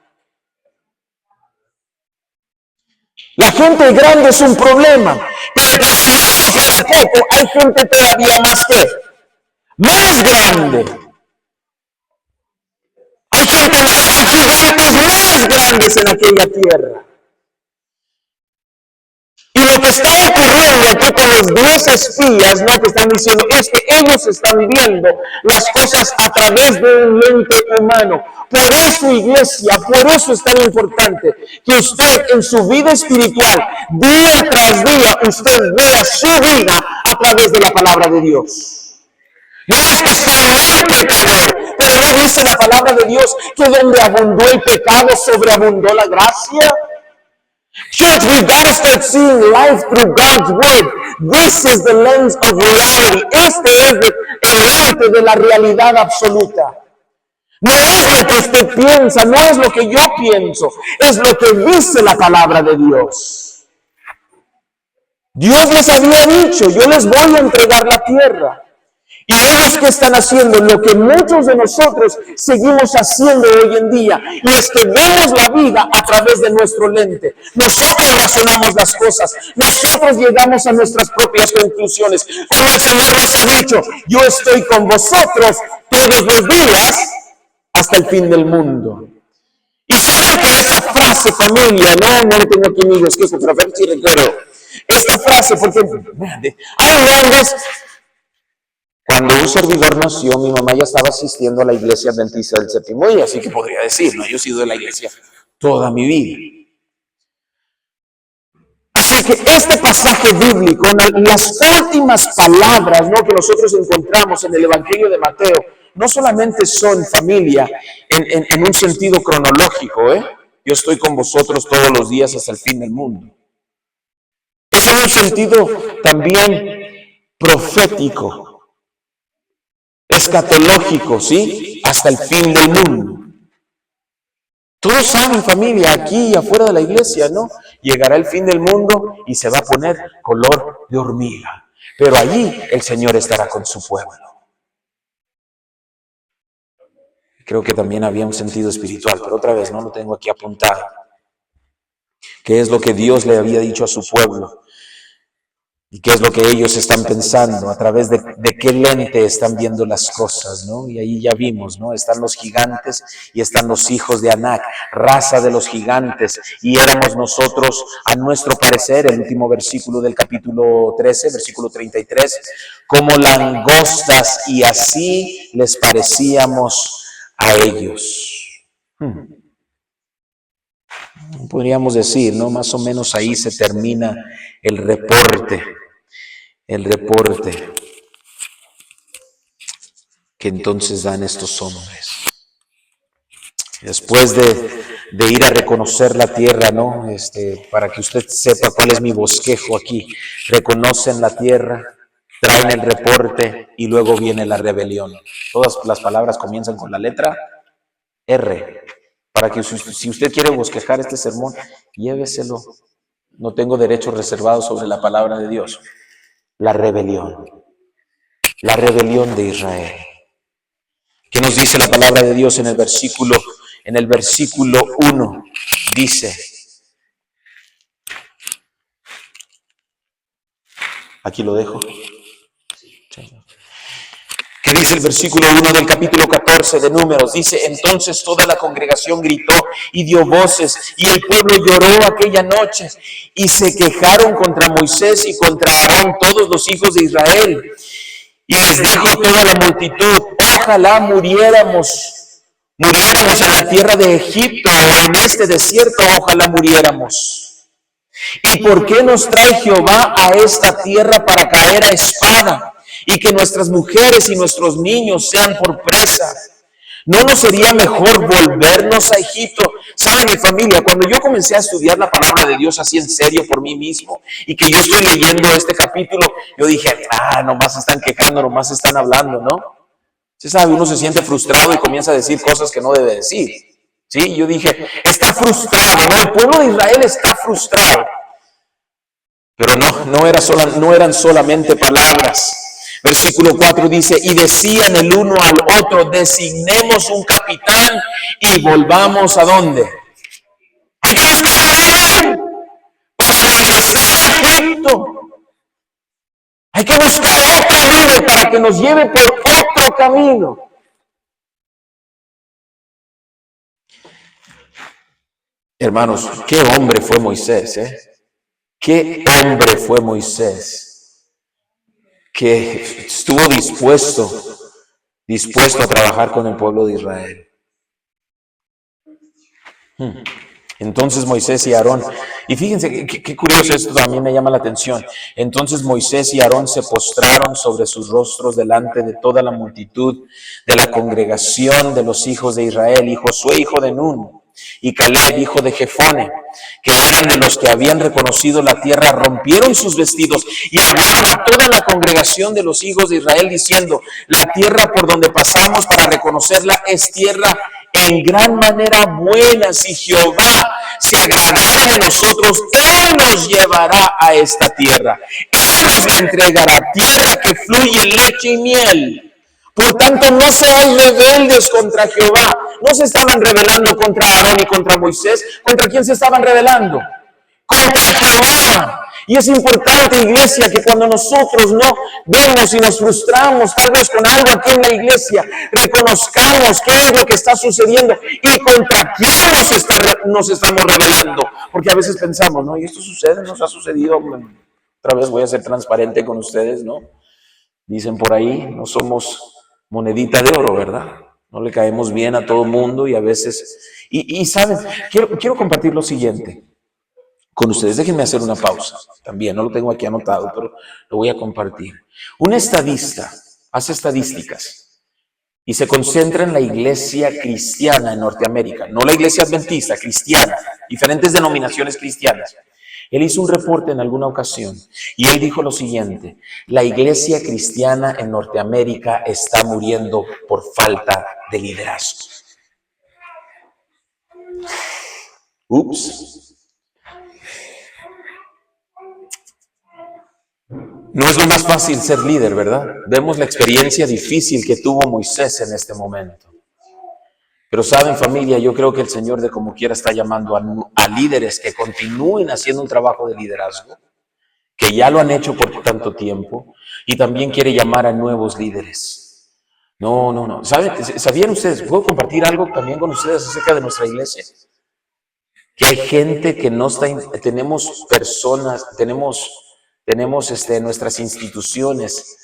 La gente grande es un problema, pero tampoco hay gente todavía más grande. Hay gigantes más grandes en aquella tierra. Y lo que está ocurriendo aquí con los 10 espías, ¿no? Que están diciendo, es que ellos están viendo las cosas a través de un lente humano. Por eso, iglesia, por eso es tan importante que usted en su vida espiritual, día tras día, usted vea su vida a través de la palabra de Dios. No es que sea muy pecador, pero no dice la palabra de Dios que donde abundó el pecado, sobreabundó la gracia. Church, we've got to start seeing life through God's word. This is the lens of reality. Este es el lente de la realidad absoluta. No es lo que usted piensa, no es lo que yo pienso, es lo que dice la palabra de Dios. Dios les había dicho, yo les voy a entregar la tierra. Y ellos que están haciendo lo que muchos de nosotros seguimos haciendo hoy en día, y es que vemos la vida a través de nuestro lente. Nosotros razonamos las cosas, nosotros llegamos a nuestras propias conclusiones. Como el Señor nos ha dicho, yo estoy con vosotros todos los días hasta el fin del mundo. Y saben que esta frase, familia, no lo tengo aquí en mi bosquejo, pero a ver si recuerdo. Esta frase, porque cuando un servidor nació, mi mamá ya estaba asistiendo a la iglesia adventista del séptimo día, así que podría decirlo, yo he sido de la iglesia toda mi vida. Así que este pasaje bíblico, las últimas palabras, ¿no?, que nosotros encontramos en el Evangelio de Mateo, no solamente son, familia, en un sentido cronológico, yo estoy con vosotros todos los días hasta el fin del mundo. Es en un sentido también profético, escatológico, ¿sí? Hasta el fin del mundo. Todos saben, familia, aquí y afuera de la iglesia, ¿no? Llegará el fin del mundo y se va a poner color de hormiga. Pero allí el Señor estará con su pueblo. Creo que también había un sentido espiritual, pero otra vez no lo tengo aquí apuntado. ¿Qué es lo que Dios le había dicho a su pueblo? ¿Y qué es lo que ellos están pensando? ¿A través de qué lente están viendo las cosas, ¿no? Y ahí ya vimos, ¿no? Están los gigantes y están los hijos de Anac, raza de los gigantes. Y éramos nosotros, a nuestro parecer, el último versículo del capítulo 13, versículo 33, como langostas, y así les parecíamos a ellos. Podríamos decir, ¿no? Más o menos ahí se termina el reporte que entonces dan estos hombres. Después de ir a reconocer la tierra, ¿no? Para que usted sepa cuál es mi bosquejo aquí. Reconocen la tierra, traen el reporte y luego viene la rebelión. Todas las palabras comienzan con la letra R. Para que si usted quiere bosquejar este sermón, lléveselo. No tengo derecho reservado sobre la palabra de Dios. La rebelión de Israel. ¿Qué nos dice la palabra de Dios en el versículo 1? Dice, aquí lo dejo. ¿Qué dice el versículo 1 del capítulo 14 de Números? Dice, entonces toda la congregación gritó y dio voces, y el pueblo lloró aquella noche, y se quejaron contra Moisés y contra Aarón todos los hijos de Israel. Y les dijo toda la multitud, ojalá muriéramos en la tierra de Egipto, o en este desierto, ojalá muriéramos. ¿Y por qué nos trae Jehová a esta tierra para caer a espada? Y que nuestras mujeres y nuestros niños sean por presa. ¿No nos sería mejor volvernos a Egipto? Saben, mi familia, cuando yo comencé a estudiar la palabra de Dios así en serio por mí mismo, y que yo estoy leyendo este capítulo, yo dije, nomás están quejando, nomás están hablando, ¿no? Se sabe, uno se siente frustrado y comienza a decir cosas que no debe decir. Sí, yo dije, está frustrado, ¿no? El pueblo de Israel está frustrado. Pero no eran solamente palabras. Versículo 4 dice, y decían el uno al otro, designemos un capitán y volvamos ¿a dónde? Hay que buscar a él para regresar a Egipto. Hay que buscar otro líder para que nos lleve por otro camino. Hermanos, qué hombre fue Moisés, Qué hombre fue Moisés, que estuvo dispuesto a trabajar con el pueblo de Israel. Entonces Moisés y Aarón, y fíjense qué curioso, esto también me llama la atención. Entonces Moisés y Aarón se postraron sobre sus rostros delante de toda la multitud de la congregación de los hijos de Israel, y Josué, hijo de Nun, y Caleb, hijo de Jefone, que eran de los que habían reconocido la tierra, rompieron sus vestidos y hablaron a toda la congregación de los hijos de Israel, diciendo: la tierra por donde pasamos para reconocerla es tierra en gran manera buena. Si Jehová se agradara de nosotros, Él nos llevará a esta tierra. Él nos la entregará, tierra que fluye leche y miel. Por tanto, no sean rebeldes contra Jehová. No se estaban rebelando contra Aarón y contra Moisés. ¿Contra quién se estaban rebelando? Contra Jehová. Y es importante, iglesia, que cuando nosotros no vemos y nos frustramos tal vez con algo aquí en la iglesia, reconozcamos qué es lo que está sucediendo y contra quién nos estamos rebelando. Porque a veces pensamos, no, y esto sucede, nos ha sucedido. Otra vez voy a ser transparente con ustedes, ¿no? Dicen por ahí, no somos monedita de oro, ¿verdad? No le caemos bien a todo mundo y a veces... Y ¿saben? Quiero compartir lo siguiente con ustedes. Déjenme hacer una pausa. También, no lo tengo aquí anotado, pero lo voy a compartir. Un estadista hace estadísticas y se concentra en la iglesia cristiana en Norteamérica. No la iglesia adventista, cristiana. Diferentes denominaciones cristianas. Él hizo un reporte en alguna ocasión y él dijo lo siguiente: la iglesia cristiana en Norteamérica está muriendo por falta de liderazgo. Ups. No es lo más fácil ser líder, ¿verdad? Vemos la experiencia difícil que tuvo Moisés en este momento. Pero saben, familia, yo creo que el Señor de como quiera está llamando a líderes que continúen haciendo un trabajo de liderazgo, que ya lo han hecho por tanto tiempo, y también quiere llamar a nuevos líderes. No. ¿Sabían ustedes? ¿Puedo compartir algo también con ustedes acerca de nuestra iglesia? Que hay gente que no está, tenemos personas, tenemos en nuestras instituciones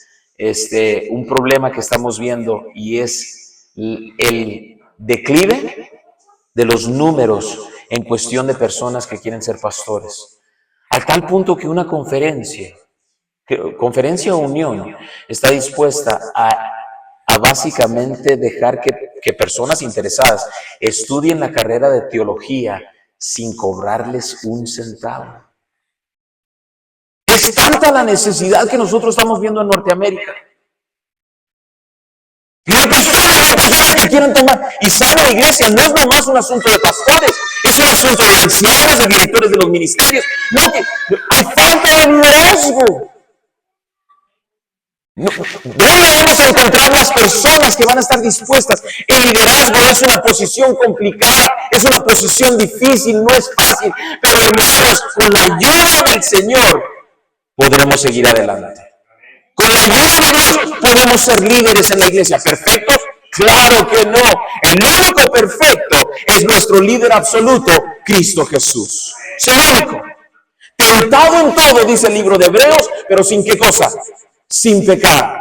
un problema que estamos viendo, y es el declive de los números en cuestión de personas que quieren ser pastores, al tal punto que una conferencia o unión está dispuesta a básicamente dejar que personas interesadas estudien la carrera de teología sin cobrarles un centavo. Es tanta la necesidad que nosotros estamos viendo en Norteamérica. Y hay personas que quieren tomar. Y sabe, la iglesia no es nomás un asunto de pastores, es un asunto de ancianos, de directores de los ministerios. No, que hay falta de liderazgo. ¿Dónde vamos a encontrar las personas que van a estar dispuestas? El liderazgo es una posición complicada, es una posición difícil, no es fácil. Pero hermanos, con la ayuda del Señor podremos seguir adelante. Con la ayuda de Dios podemos ser líderes en la iglesia. ¿Perfectos? Claro que no. El único perfecto es nuestro líder absoluto, Cristo Jesús. Es el único. Tentado en todo, dice el libro de Hebreos, pero ¿sin qué cosa? Sin pecado.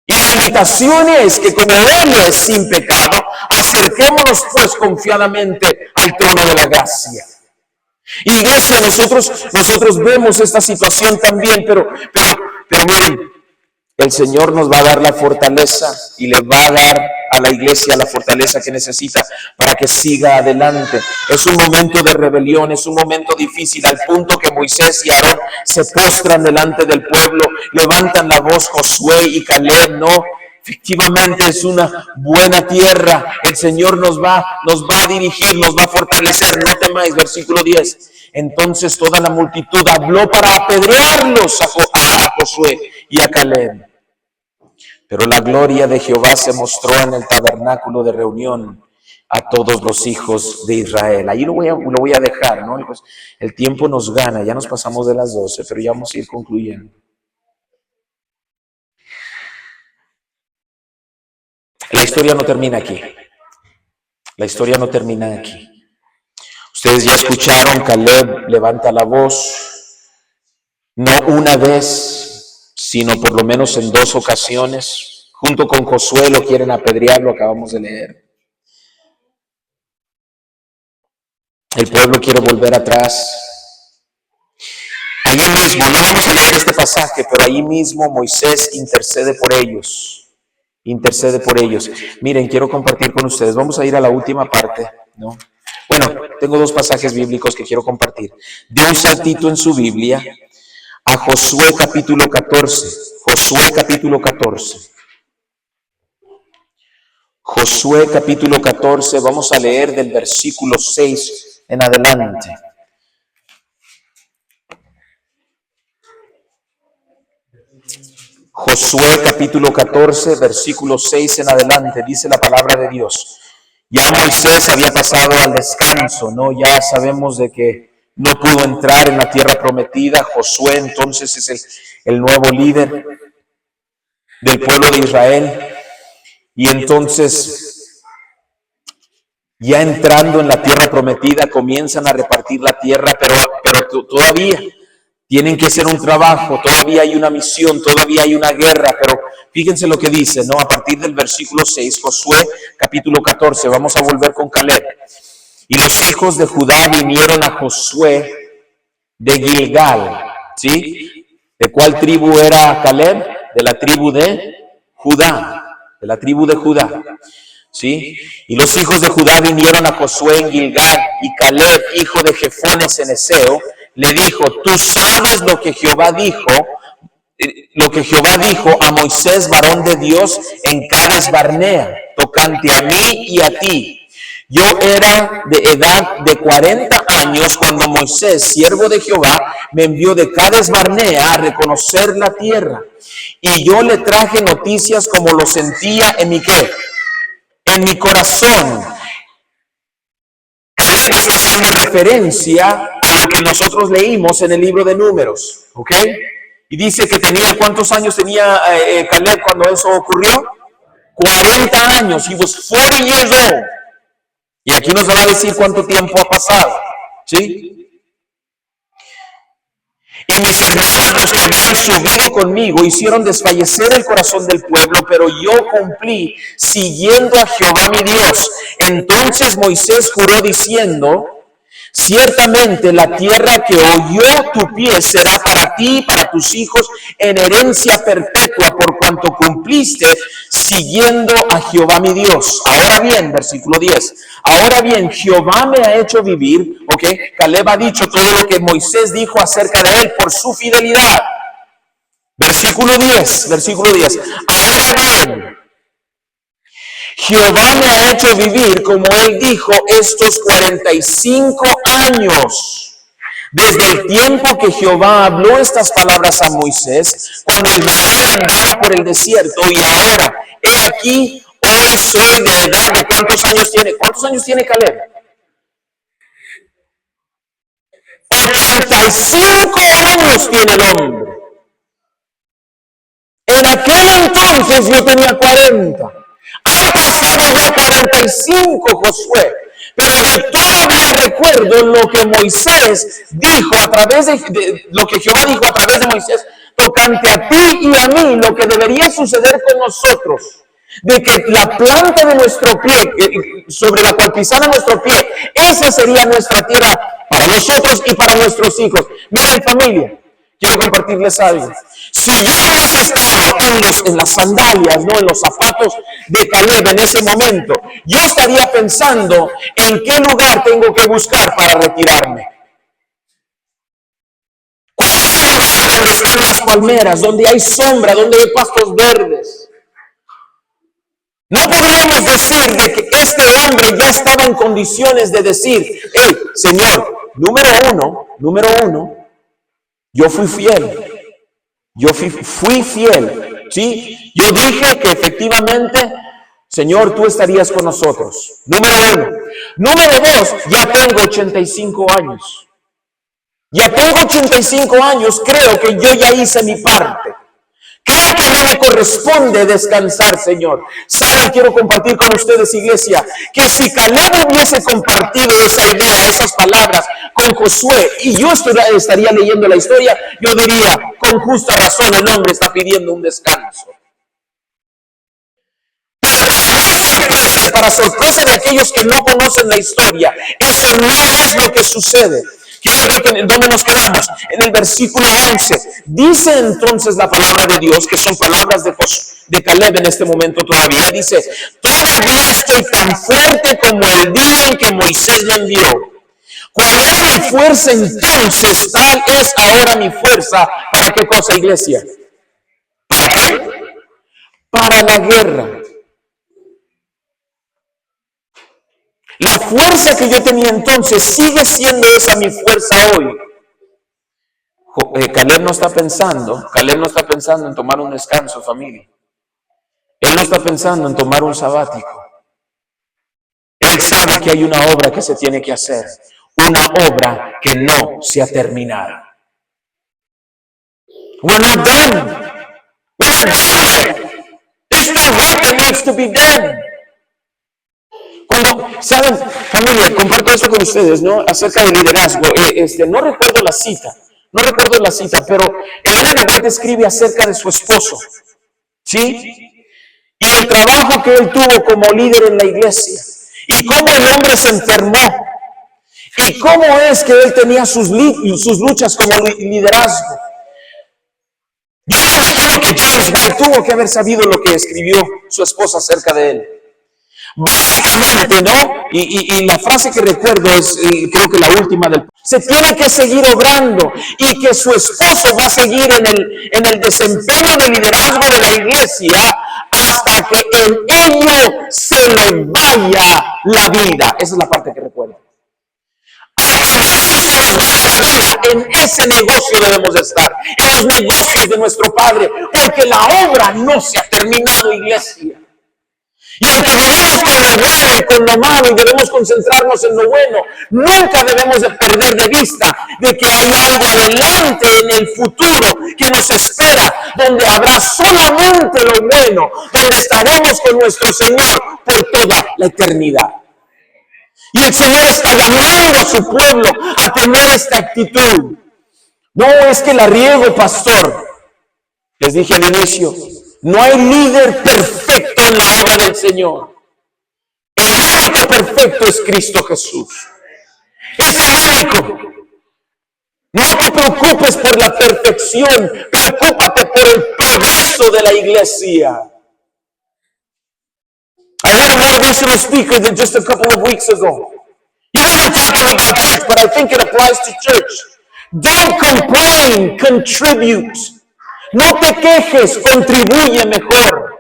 Y la invitación es que como Él es sin pecado, acerquémonos pues confiadamente al trono de la gracia. Iglesia, nosotros vemos esta situación también, pero miren, el Señor nos va a dar la fortaleza y le va a dar a la iglesia la fortaleza que necesita para que siga adelante. Es un momento de rebelión, es un momento difícil, al punto que Moisés y Aarón se postran delante del pueblo, levantan la voz Josué y Caleb, no. Efectivamente es una buena tierra, el Señor nos va a dirigir, nos va a fortalecer, no temáis, versículo 10. Entonces toda la multitud habló para apedrearlos a Josué y a Caleb. Pero la gloria de Jehová se mostró en el tabernáculo de reunión a todos los hijos de Israel. Ahí lo voy a dejar, ¿no? Pues el tiempo nos gana, ya nos pasamos de las 12, pero ya vamos a ir concluyendo. La historia no termina aquí. La historia no termina aquí. Ustedes ya escucharon, Caleb levanta la voz, no una vez, sino por lo menos en 2 ocasiones. Junto con Josué lo quieren apedrear, lo acabamos de leer. El pueblo quiere volver atrás. Ahí mismo, no vamos a leer este pasaje, pero ahí mismo Moisés intercede por ellos. intercede por ellos. Miren, quiero compartir con ustedes. Vamos a ir a la última parte, ¿no? Bueno, tengo dos pasajes bíblicos que quiero compartir. De un saltito en su Biblia a Josué capítulo 14. Josué capítulo 14. Josué capítulo 14, vamos a leer del versículo 6 en adelante. Josué capítulo 14, versículo 6 en adelante, dice la palabra de Dios. Ya Moisés había pasado al descanso, ¿no? Ya sabemos de que no pudo entrar en la tierra prometida. Josué entonces es el nuevo líder del pueblo de Israel. Y entonces, ya entrando en la tierra prometida, comienzan a repartir la tierra, pero todavía tienen que hacer un trabajo, todavía hay una misión, todavía hay una guerra, pero fíjense lo que dice, ¿no? A partir del versículo 6, Josué capítulo 14, vamos a volver con Caleb. Y los hijos de Judá vinieron a Josué de Gilgal, ¿sí? ¿De cuál tribu era Caleb? De la tribu de Judá. De la tribu de Judá, ¿sí? Y los hijos de Judá vinieron a Josué en Gilgal, y Caleb, hijo de Jefones en Eseo, le dijo, tú sabes lo que Jehová dijo a Moisés, varón de Dios, en Cades Barnea, tocante a mí y a ti. Yo era de edad de 40 años cuando Moisés, siervo de Jehová, me envió de Cades Barnea a reconocer la tierra. Y yo le traje noticias como lo sentía en mi ¿qué? En mi corazón. Está haciendo referencia a lo que nosotros leímos en el libro de Números, ¿ok? Y dice que tenía, ¿cuántos años tenía Caleb cuando eso ocurrió? 40 años. He was 40 years old. Y aquí nos va a decir cuánto tiempo ha pasado, ¿sí? Y mis hermanos que habían subido conmigo hicieron desfallecer el corazón del pueblo, pero yo cumplí siguiendo a Jehová mi Dios. Entonces Moisés juró diciendo, ciertamente la tierra que oyó tu pie será para ti y para tus hijos en herencia perpetua, por cuanto cumpliste siguiendo a Jehová mi Dios. Ahora bien, versículo 10, ahora bien, Jehová me ha hecho vivir, ¿ok? Caleb ha dicho todo lo que Moisés dijo acerca de él por su fidelidad. Versículo 10, ahora bien, Jehová me ha hecho vivir, como él dijo, estos 45 años, desde el tiempo que Jehová habló estas palabras a Moisés, cuando Israel andaba por el desierto, y ahora, he aquí, hoy soy de edad de ¿cuántos años tiene? ¿Cuántos años tiene Caleb? 85 años tiene el hombre. En aquel entonces yo tenía 40. Han pasado ya 45, Josué, pero yo todavía recuerdo lo que Moisés dijo a través de lo que Jehová dijo a través de Moisés, tocante a ti y a mí, lo que debería suceder con nosotros, de que la planta de nuestro pie, sobre la cual pisara nuestro pie, esa sería nuestra tierra para nosotros y para nuestros hijos. Miren, familia, quiero compartirles algo. Si yo hubiese estado en las sandalias, no en los zapatos de Caleb en ese momento, yo estaría pensando en qué lugar tengo que buscar para retirarme. ¿Cuál es el lugar donde están las palmeras, donde hay sombra, donde hay pastos verdes? No podríamos decir de que este hombre ya estaba en condiciones de decir, hey, Señor, número uno, yo fui fiel. Yo fui fiel, ¿sí? Yo dije que efectivamente, Señor, tú estarías con nosotros. Número uno. Número dos, ya tengo 85 años. Ya tengo 85 años, creo que yo ya hice mi parte. Creo que no me corresponde descansar, Señor. ¿Saben? Quiero compartir con ustedes, iglesia, que si Caleb hubiese compartido esa idea, esas palabras con Josué, y yo estaría leyendo la historia, yo diría, con justa razón el hombre está pidiendo un descanso. Para sorpresa de aquellos que no conocen la historia, eso no es lo que sucede. Quiero ver dónde nos quedamos. En el versículo 11. Dice entonces la palabra de Dios, que son palabras de Caleb en este momento todavía. Dice, todavía estoy tan fuerte como el día en que Moisés me envió. ¿Cuál es mi fuerza entonces? Tal es ahora mi fuerza. ¿Para qué cosa, iglesia? ¿Para qué? Para la guerra. La fuerza que yo tenía entonces sigue siendo esa mi fuerza hoy. Caleb no está pensando en tomar un descanso, familia. Él no está pensando en tomar un sabático. Él sabe que hay una obra que se tiene que hacer, una obra que no se ha terminado. We're not done. We're not done. There's still work that needs to be done. Cuando, ¿saben, familia? Comparto eso con ustedes, ¿no? Acerca del liderazgo. No recuerdo la cita, pero Elena White escribe acerca de su esposo, ¿sí? Y el trabajo que él tuvo como líder en la iglesia. Y cómo el hombre se enfermó. Y cómo es que él tenía sus luchas como liderazgo. Yo imagino que James White tuvo que haber sabido lo que escribió su esposa acerca de él. Básicamente, ¿no? Y la frase que recuerdo es, creo que la última del... Se tiene que seguir obrando y que su esposo va a seguir en el desempeño de liderazgo de la iglesia hasta que en ello se le vaya la vida. Esa es la parte que recuerdo. En ese negocio debemos de estar, en los negocios de nuestro Padre, porque la obra no se ha terminado, iglesia. Y aunque vivimos con lo bueno y con lo malo y debemos concentrarnos en lo bueno, nunca debemos de perder de vista de que hay algo adelante en el futuro que nos espera, donde habrá solamente lo bueno, donde estaremos con nuestro Señor por toda la eternidad. Y el Señor está llamando a su pueblo a tener esta actitud. No es que la riego, pastor. Les dije al inicio, no hay líder perfecto en la obra del Señor. El único perfecto es Cristo Jesús. Es el único. No te preocupes por la perfección, preocúpate por el progreso de la iglesia. I had a motivational speaker just a couple of weeks ago. He wasn't talking about church, but I think it applies to church. Don't complain, contribute. No te quejes, contribuye mejor.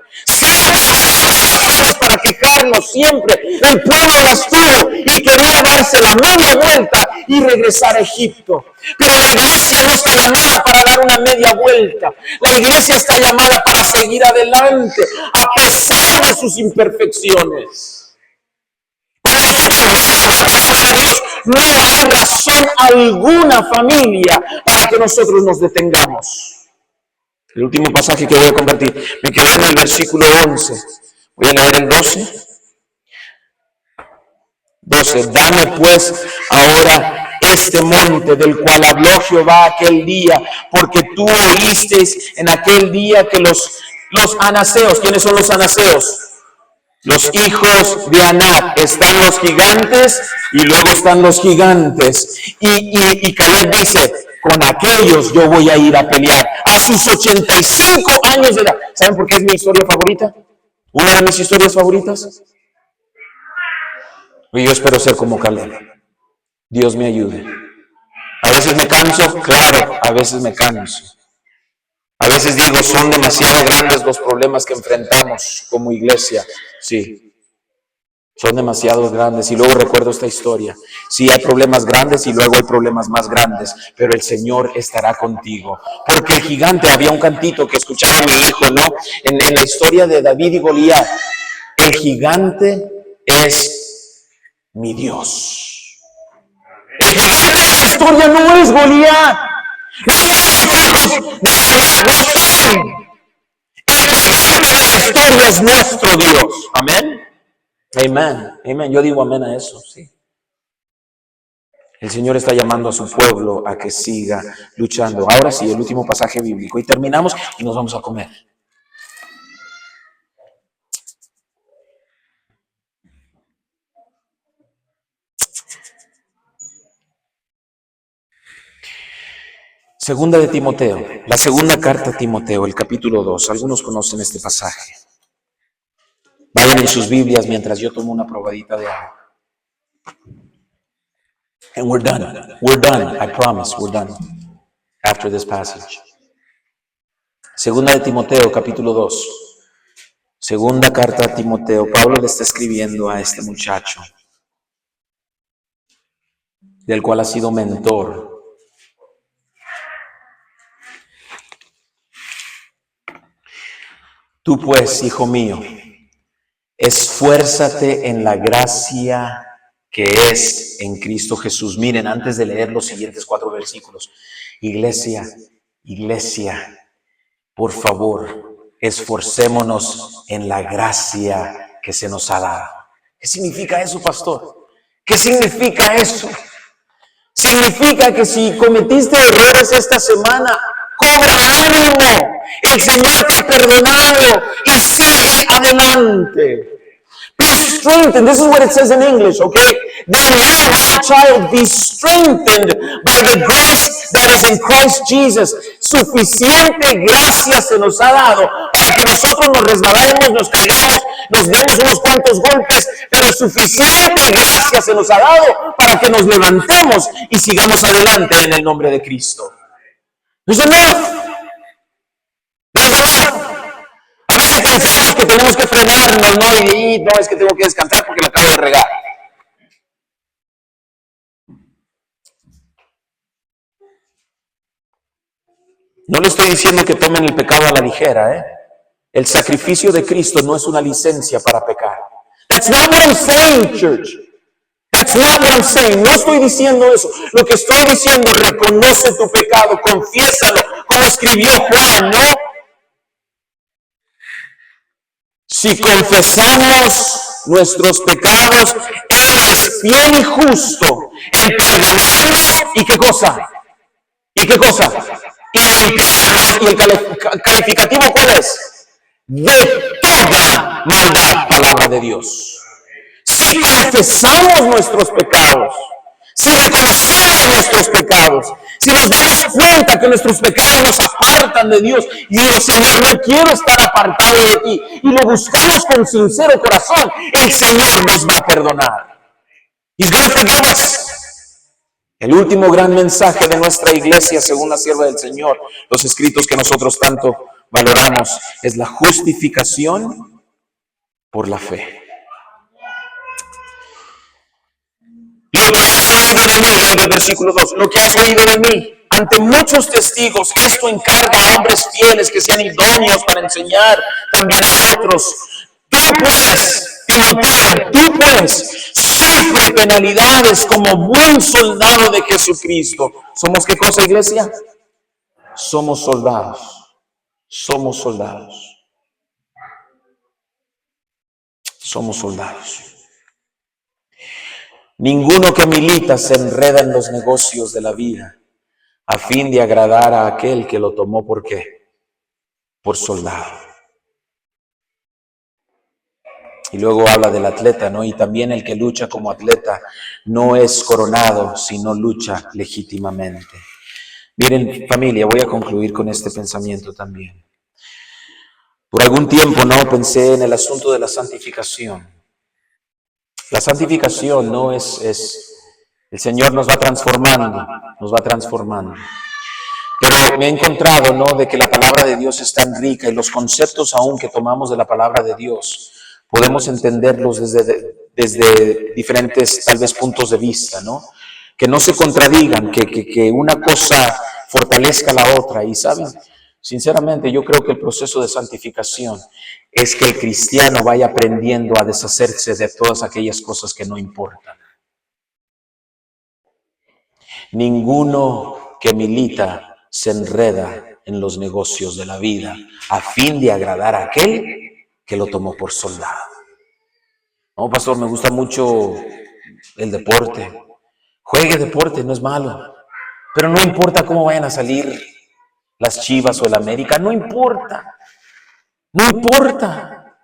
Para quejarnos siempre. El pueblo las tuvo y quería darse la media vuelta y regresar a Egipto. Pero la iglesia no está llamada para dar una media vuelta. La iglesia está llamada para seguir adelante a pesar de sus imperfecciones. No hay razón alguna, familia, para que nosotros nos detengamos. El último pasaje que voy a compartir, me quedé en el versículo 11. Voy a leer el 12. 12. Dame pues ahora este monte del cual habló Jehová aquel día, porque tú oíste en aquel día que los anaseos, ¿quiénes son los anaseos? Los hijos de Anac. Están los gigantes y luego están los gigantes. Y Caleb dice, con aquellos yo voy a ir a pelear. A sus 85 años de edad. ¿Saben por qué es mi historia favorita? Una de mis historias favoritas. Y yo espero ser como Caleb. Dios me ayude. A veces me canso, claro, a veces me canso. A veces digo, son demasiado grandes los problemas que enfrentamos como iglesia. Sí, son demasiado grandes. Y luego recuerdo esta historia. Sí, hay problemas grandes y luego hay problemas más grandes, pero el Señor estará contigo. Porque el gigante, había un cantito que escuchaba mi hijo, ¿no? En la historia de David y Goliat, el gigante es mi Dios. El gigante de la historia no es Goliat. No son. El gigante de la historia es nuestro Dios. Amén. Amén. Amén. Yo digo amén a eso, sí. El Señor está llamando a su pueblo a que siga luchando. Ahora sí, el último pasaje bíblico. Y terminamos y nos vamos a comer. Segunda de Timoteo, la segunda carta a Timoteo, el capítulo 2. Algunos conocen este pasaje. Vayan en sus Biblias mientras yo tomo una probadita de agua. And we're done. We're done. I promise, we're done. After this passage. Segunda de Timoteo, capítulo 2. Segunda carta a Timoteo. Pablo le está escribiendo a este muchacho, del cual ha sido mentor. Tú pues, hijo mío, esfuérzate en la gracia que es en Cristo Jesús. Miren, antes de leer los siguientes 4 versículos, iglesia, por favor, esforcémonos en la gracia que se nos ha dado. ¿Qué significa eso, pastor? ¿Qué significa eso? Significa que si cometiste errores esta semana, cobra ánimo. El Señor te ha perdonado y sigue adelante. Be strengthened. This is what it says in English, okay? Then you, my child, be strengthened by the grace that is in Christ Jesus. Suficiente gracia se nos ha dado para que nosotros nos resbalemos, nos caigamos, nos demos unos cuantos golpes, pero suficiente gracia se nos ha dado para que nos levantemos y sigamos adelante en el nombre de Cristo. There's enough. There's enough. A veces pensamos que tenemos que frenarnos, ¿no? Y no, es que tengo que descansar porque me acabo de regar. No le estoy diciendo que tomen el pecado a la ligera, ¿eh? El sacrificio de Cristo no es una licencia para pecar. That's not what I'm saying, church. That's not what I'm saying. No estoy diciendo eso. Lo que estoy diciendo, reconoce tu pecado, confiésalo, como escribió Juan, ¿no? Si confesamos nuestros pecados, Él es fiel y justo en perdonarnos. ¿Y qué cosa? ¿Y qué cosa? Y limpiarnos. ¿Y el calificativo cuál es? De toda maldad, palabra de Dios. Si confesamos nuestros pecados, si reconocemos nuestros pecados, si nos damos cuenta que nuestros pecados nos apartan de Dios y digo, Señor, no quiero estar apartado de ti, y lo buscamos con sincero corazón, el Señor nos va a perdonar. He's going to forgive us. El último gran mensaje de nuestra iglesia, según la sierva del Señor, los escritos que nosotros tanto valoramos, es la justificación por la fe. Lo que has oído de mí, en el versículo 2, lo que has oído de mí, ante muchos testigos, esto encarga a hombres fieles que sean idóneos para enseñar también a otros. Tú pues, Timoteo, tú pues, sufre penalidades como buen soldado de Jesucristo. ¿Somos qué cosa, iglesia? Somos soldados. Somos soldados. Somos soldados. Ninguno que milita se enreda en los negocios de la vida a fin de agradar a aquel que lo tomó, ¿por qué? Por soldado. Y luego habla del atleta, ¿no? Y también el que lucha como atleta no es coronado, sino lucha legítimamente. Miren, familia, voy a concluir con este pensamiento también. Por algún tiempo, ¿no? Pensé en el asunto de la santificación. La santificación no es el Señor nos va transformando. Pero me he encontrado, ¿no? De que la palabra de Dios es tan rica y los conceptos aún que tomamos de la palabra de Dios podemos entenderlos desde diferentes, tal vez, puntos de vista, ¿no? Que no se contradigan, que una cosa fortalezca a la otra. Y, ¿saben? Sinceramente, yo creo que el proceso de santificación es que el cristiano vaya aprendiendo a deshacerse de todas aquellas cosas que no importan. Ninguno que milita se enreda en los negocios de la vida a fin de agradar a aquel que lo tomó por soldado. No, pastor, me gusta mucho el deporte. Juegue deporte, no es malo. Pero no importa cómo vayan a salir las Chivas o el América, no importa. No importa.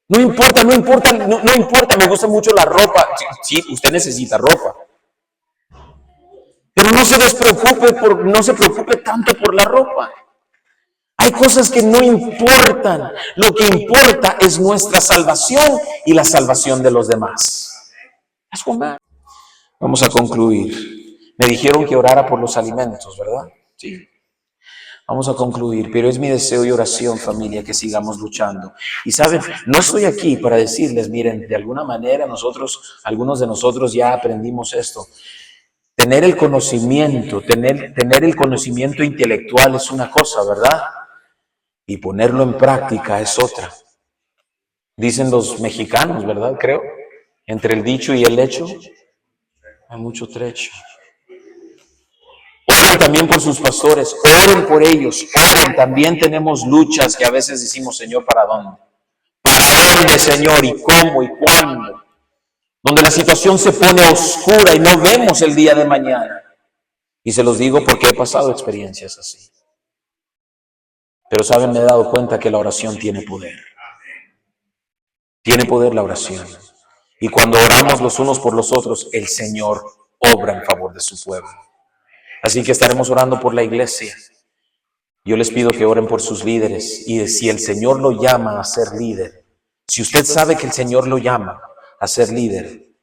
No importa, me gusta mucho la ropa. Sí, usted necesita ropa. Pero no se despreocupe no se preocupe tanto por la ropa. Hay cosas que no importan. Lo que importa es nuestra salvación y la salvación de los demás. Vamos a concluir. Me dijeron que orara por los alimentos, ¿verdad? Sí. Vamos a concluir, pero es mi deseo y oración, familia, que sigamos luchando. Y saben, no estoy aquí para decirles, miren, de alguna manera algunos de nosotros ya aprendimos esto. Tener el conocimiento, tener el conocimiento intelectual es una cosa, ¿verdad? Y ponerlo en práctica es otra. Dicen los mexicanos, ¿verdad? Creo. Entre el dicho y el hecho hay mucho trecho. Oren también por sus pastores, oren por ellos, oren. También tenemos luchas que a veces decimos, Señor, ¿para dónde? ¿Para dónde, Señor? ¿Y cómo? ¿Y cuándo? Donde la situación se pone oscura y no vemos el día de mañana. Y se los digo porque he pasado experiencias así. Pero saben, me he dado cuenta que la oración tiene poder. Tiene poder la oración. Y cuando oramos los unos por los otros, el Señor obra en favor de su pueblo. Así que estaremos orando por la iglesia. Yo les pido que oren por sus líderes. Y si el Señor lo llama a ser líder, si usted sabe que el Señor lo llama a ser líder,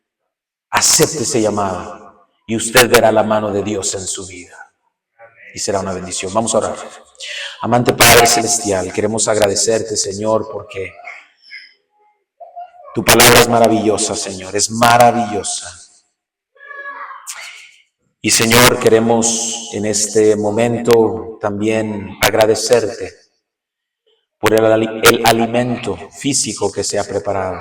acepte ese llamado y usted verá la mano de Dios en su vida. Y será una bendición. Vamos a orar. Amante Padre Celestial, queremos agradecerte, Señor, porque tu palabra es maravillosa, Señor, es maravillosa. Y Señor, queremos en este momento también agradecerte por el alimento físico que se ha preparado.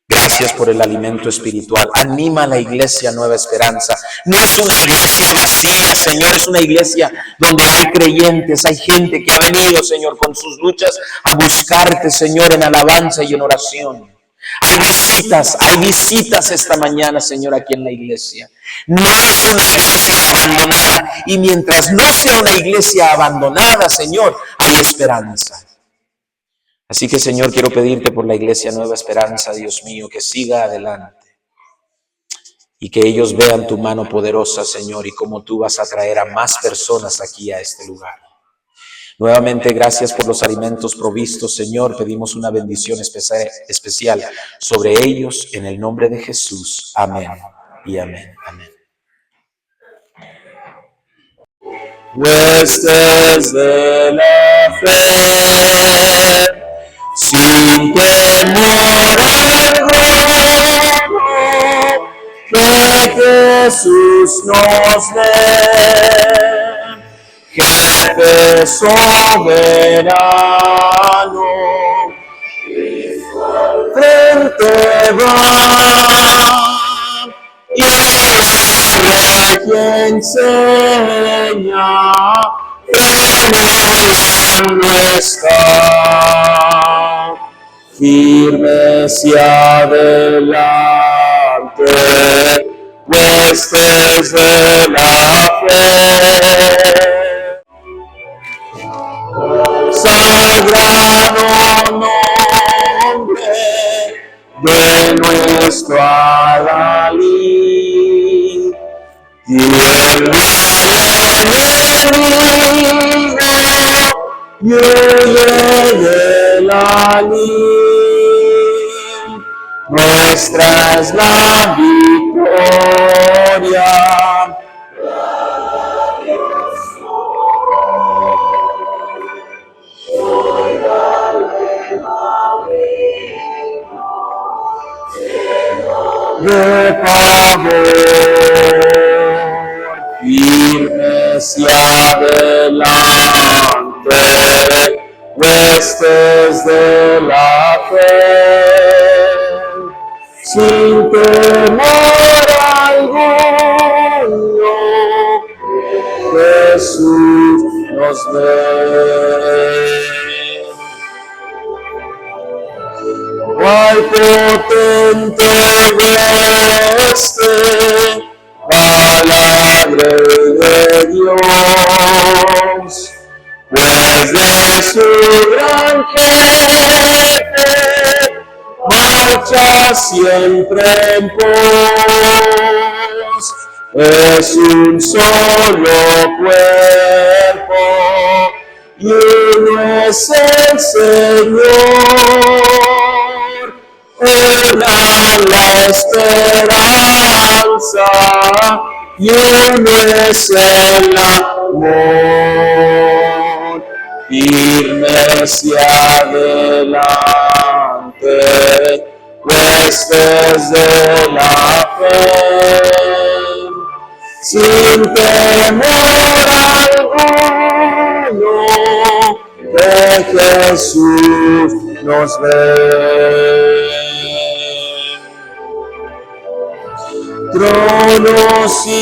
Gracias por el alimento espiritual. Anima a la iglesia Nueva Esperanza. No es una iglesia vacía, Señor, es una iglesia donde hay creyentes, hay gente que ha venido, Señor, con sus luchas a buscarte, Señor, en alabanza y en oración. Hay visitas esta mañana, Señor, aquí en la iglesia. No es una iglesia abandonada. Y mientras no sea una iglesia abandonada, Señor, hay esperanza. Así que, Señor, quiero pedirte por la iglesia Nueva Esperanza, Dios mío, que siga adelante. Y que ellos vean tu mano poderosa, Señor, y cómo tú vas a traer a más personas aquí a este lugar. Nuevamente, gracias por los alimentos provistos, Señor. Pedimos una bendición especial sobre ellos en el nombre de Jesús. Amén y amén. Amén. Huestes de la fe, sin temor alguno, que Jesús nos dé. Jefe soberano, frente va y el que enseña, frenando está, firme hacia adelante, huestes de la fe. Sagrado nombre de nuestro Adalí, tierra huye de la lid, nuestra es la victoria. De favor, firme hacia adelante, huestes de la fe, sin temor alguno, Jesús nos ve. Cuál potente hueste, palabra de Dios, pues de su gran jefe marcha siempre en pos, es un solo cuerpo y uno es el Señor. Una la esperanza y uno es el amor. Irme hacia adelante, huestes de la fe, sin temor alguno, que Jesús nos ve. Tronos y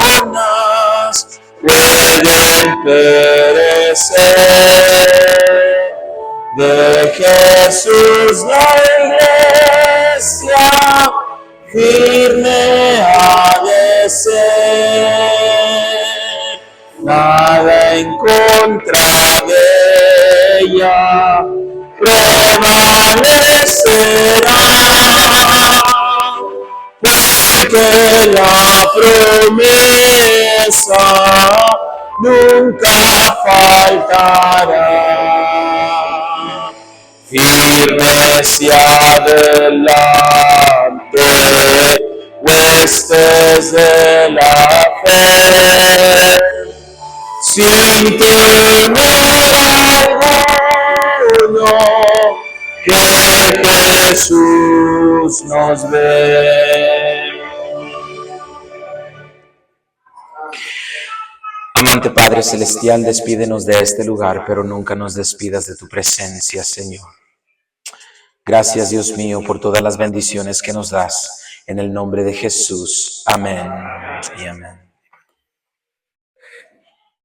coronas pueden perecer, de Jesús la iglesia firme ha de ser, nada en contra de ella prevalecerá, porque la promesa nunca faltará. Firme hacia adelante, huestes de la fe, sin temor alguno, que Jesús nos ve. Amante Padre Celestial, despídenos de este lugar, pero nunca nos despidas de tu presencia, Señor. Gracias, Dios mío, por todas las bendiciones que nos das. En el nombre de Jesús. Amén y amén.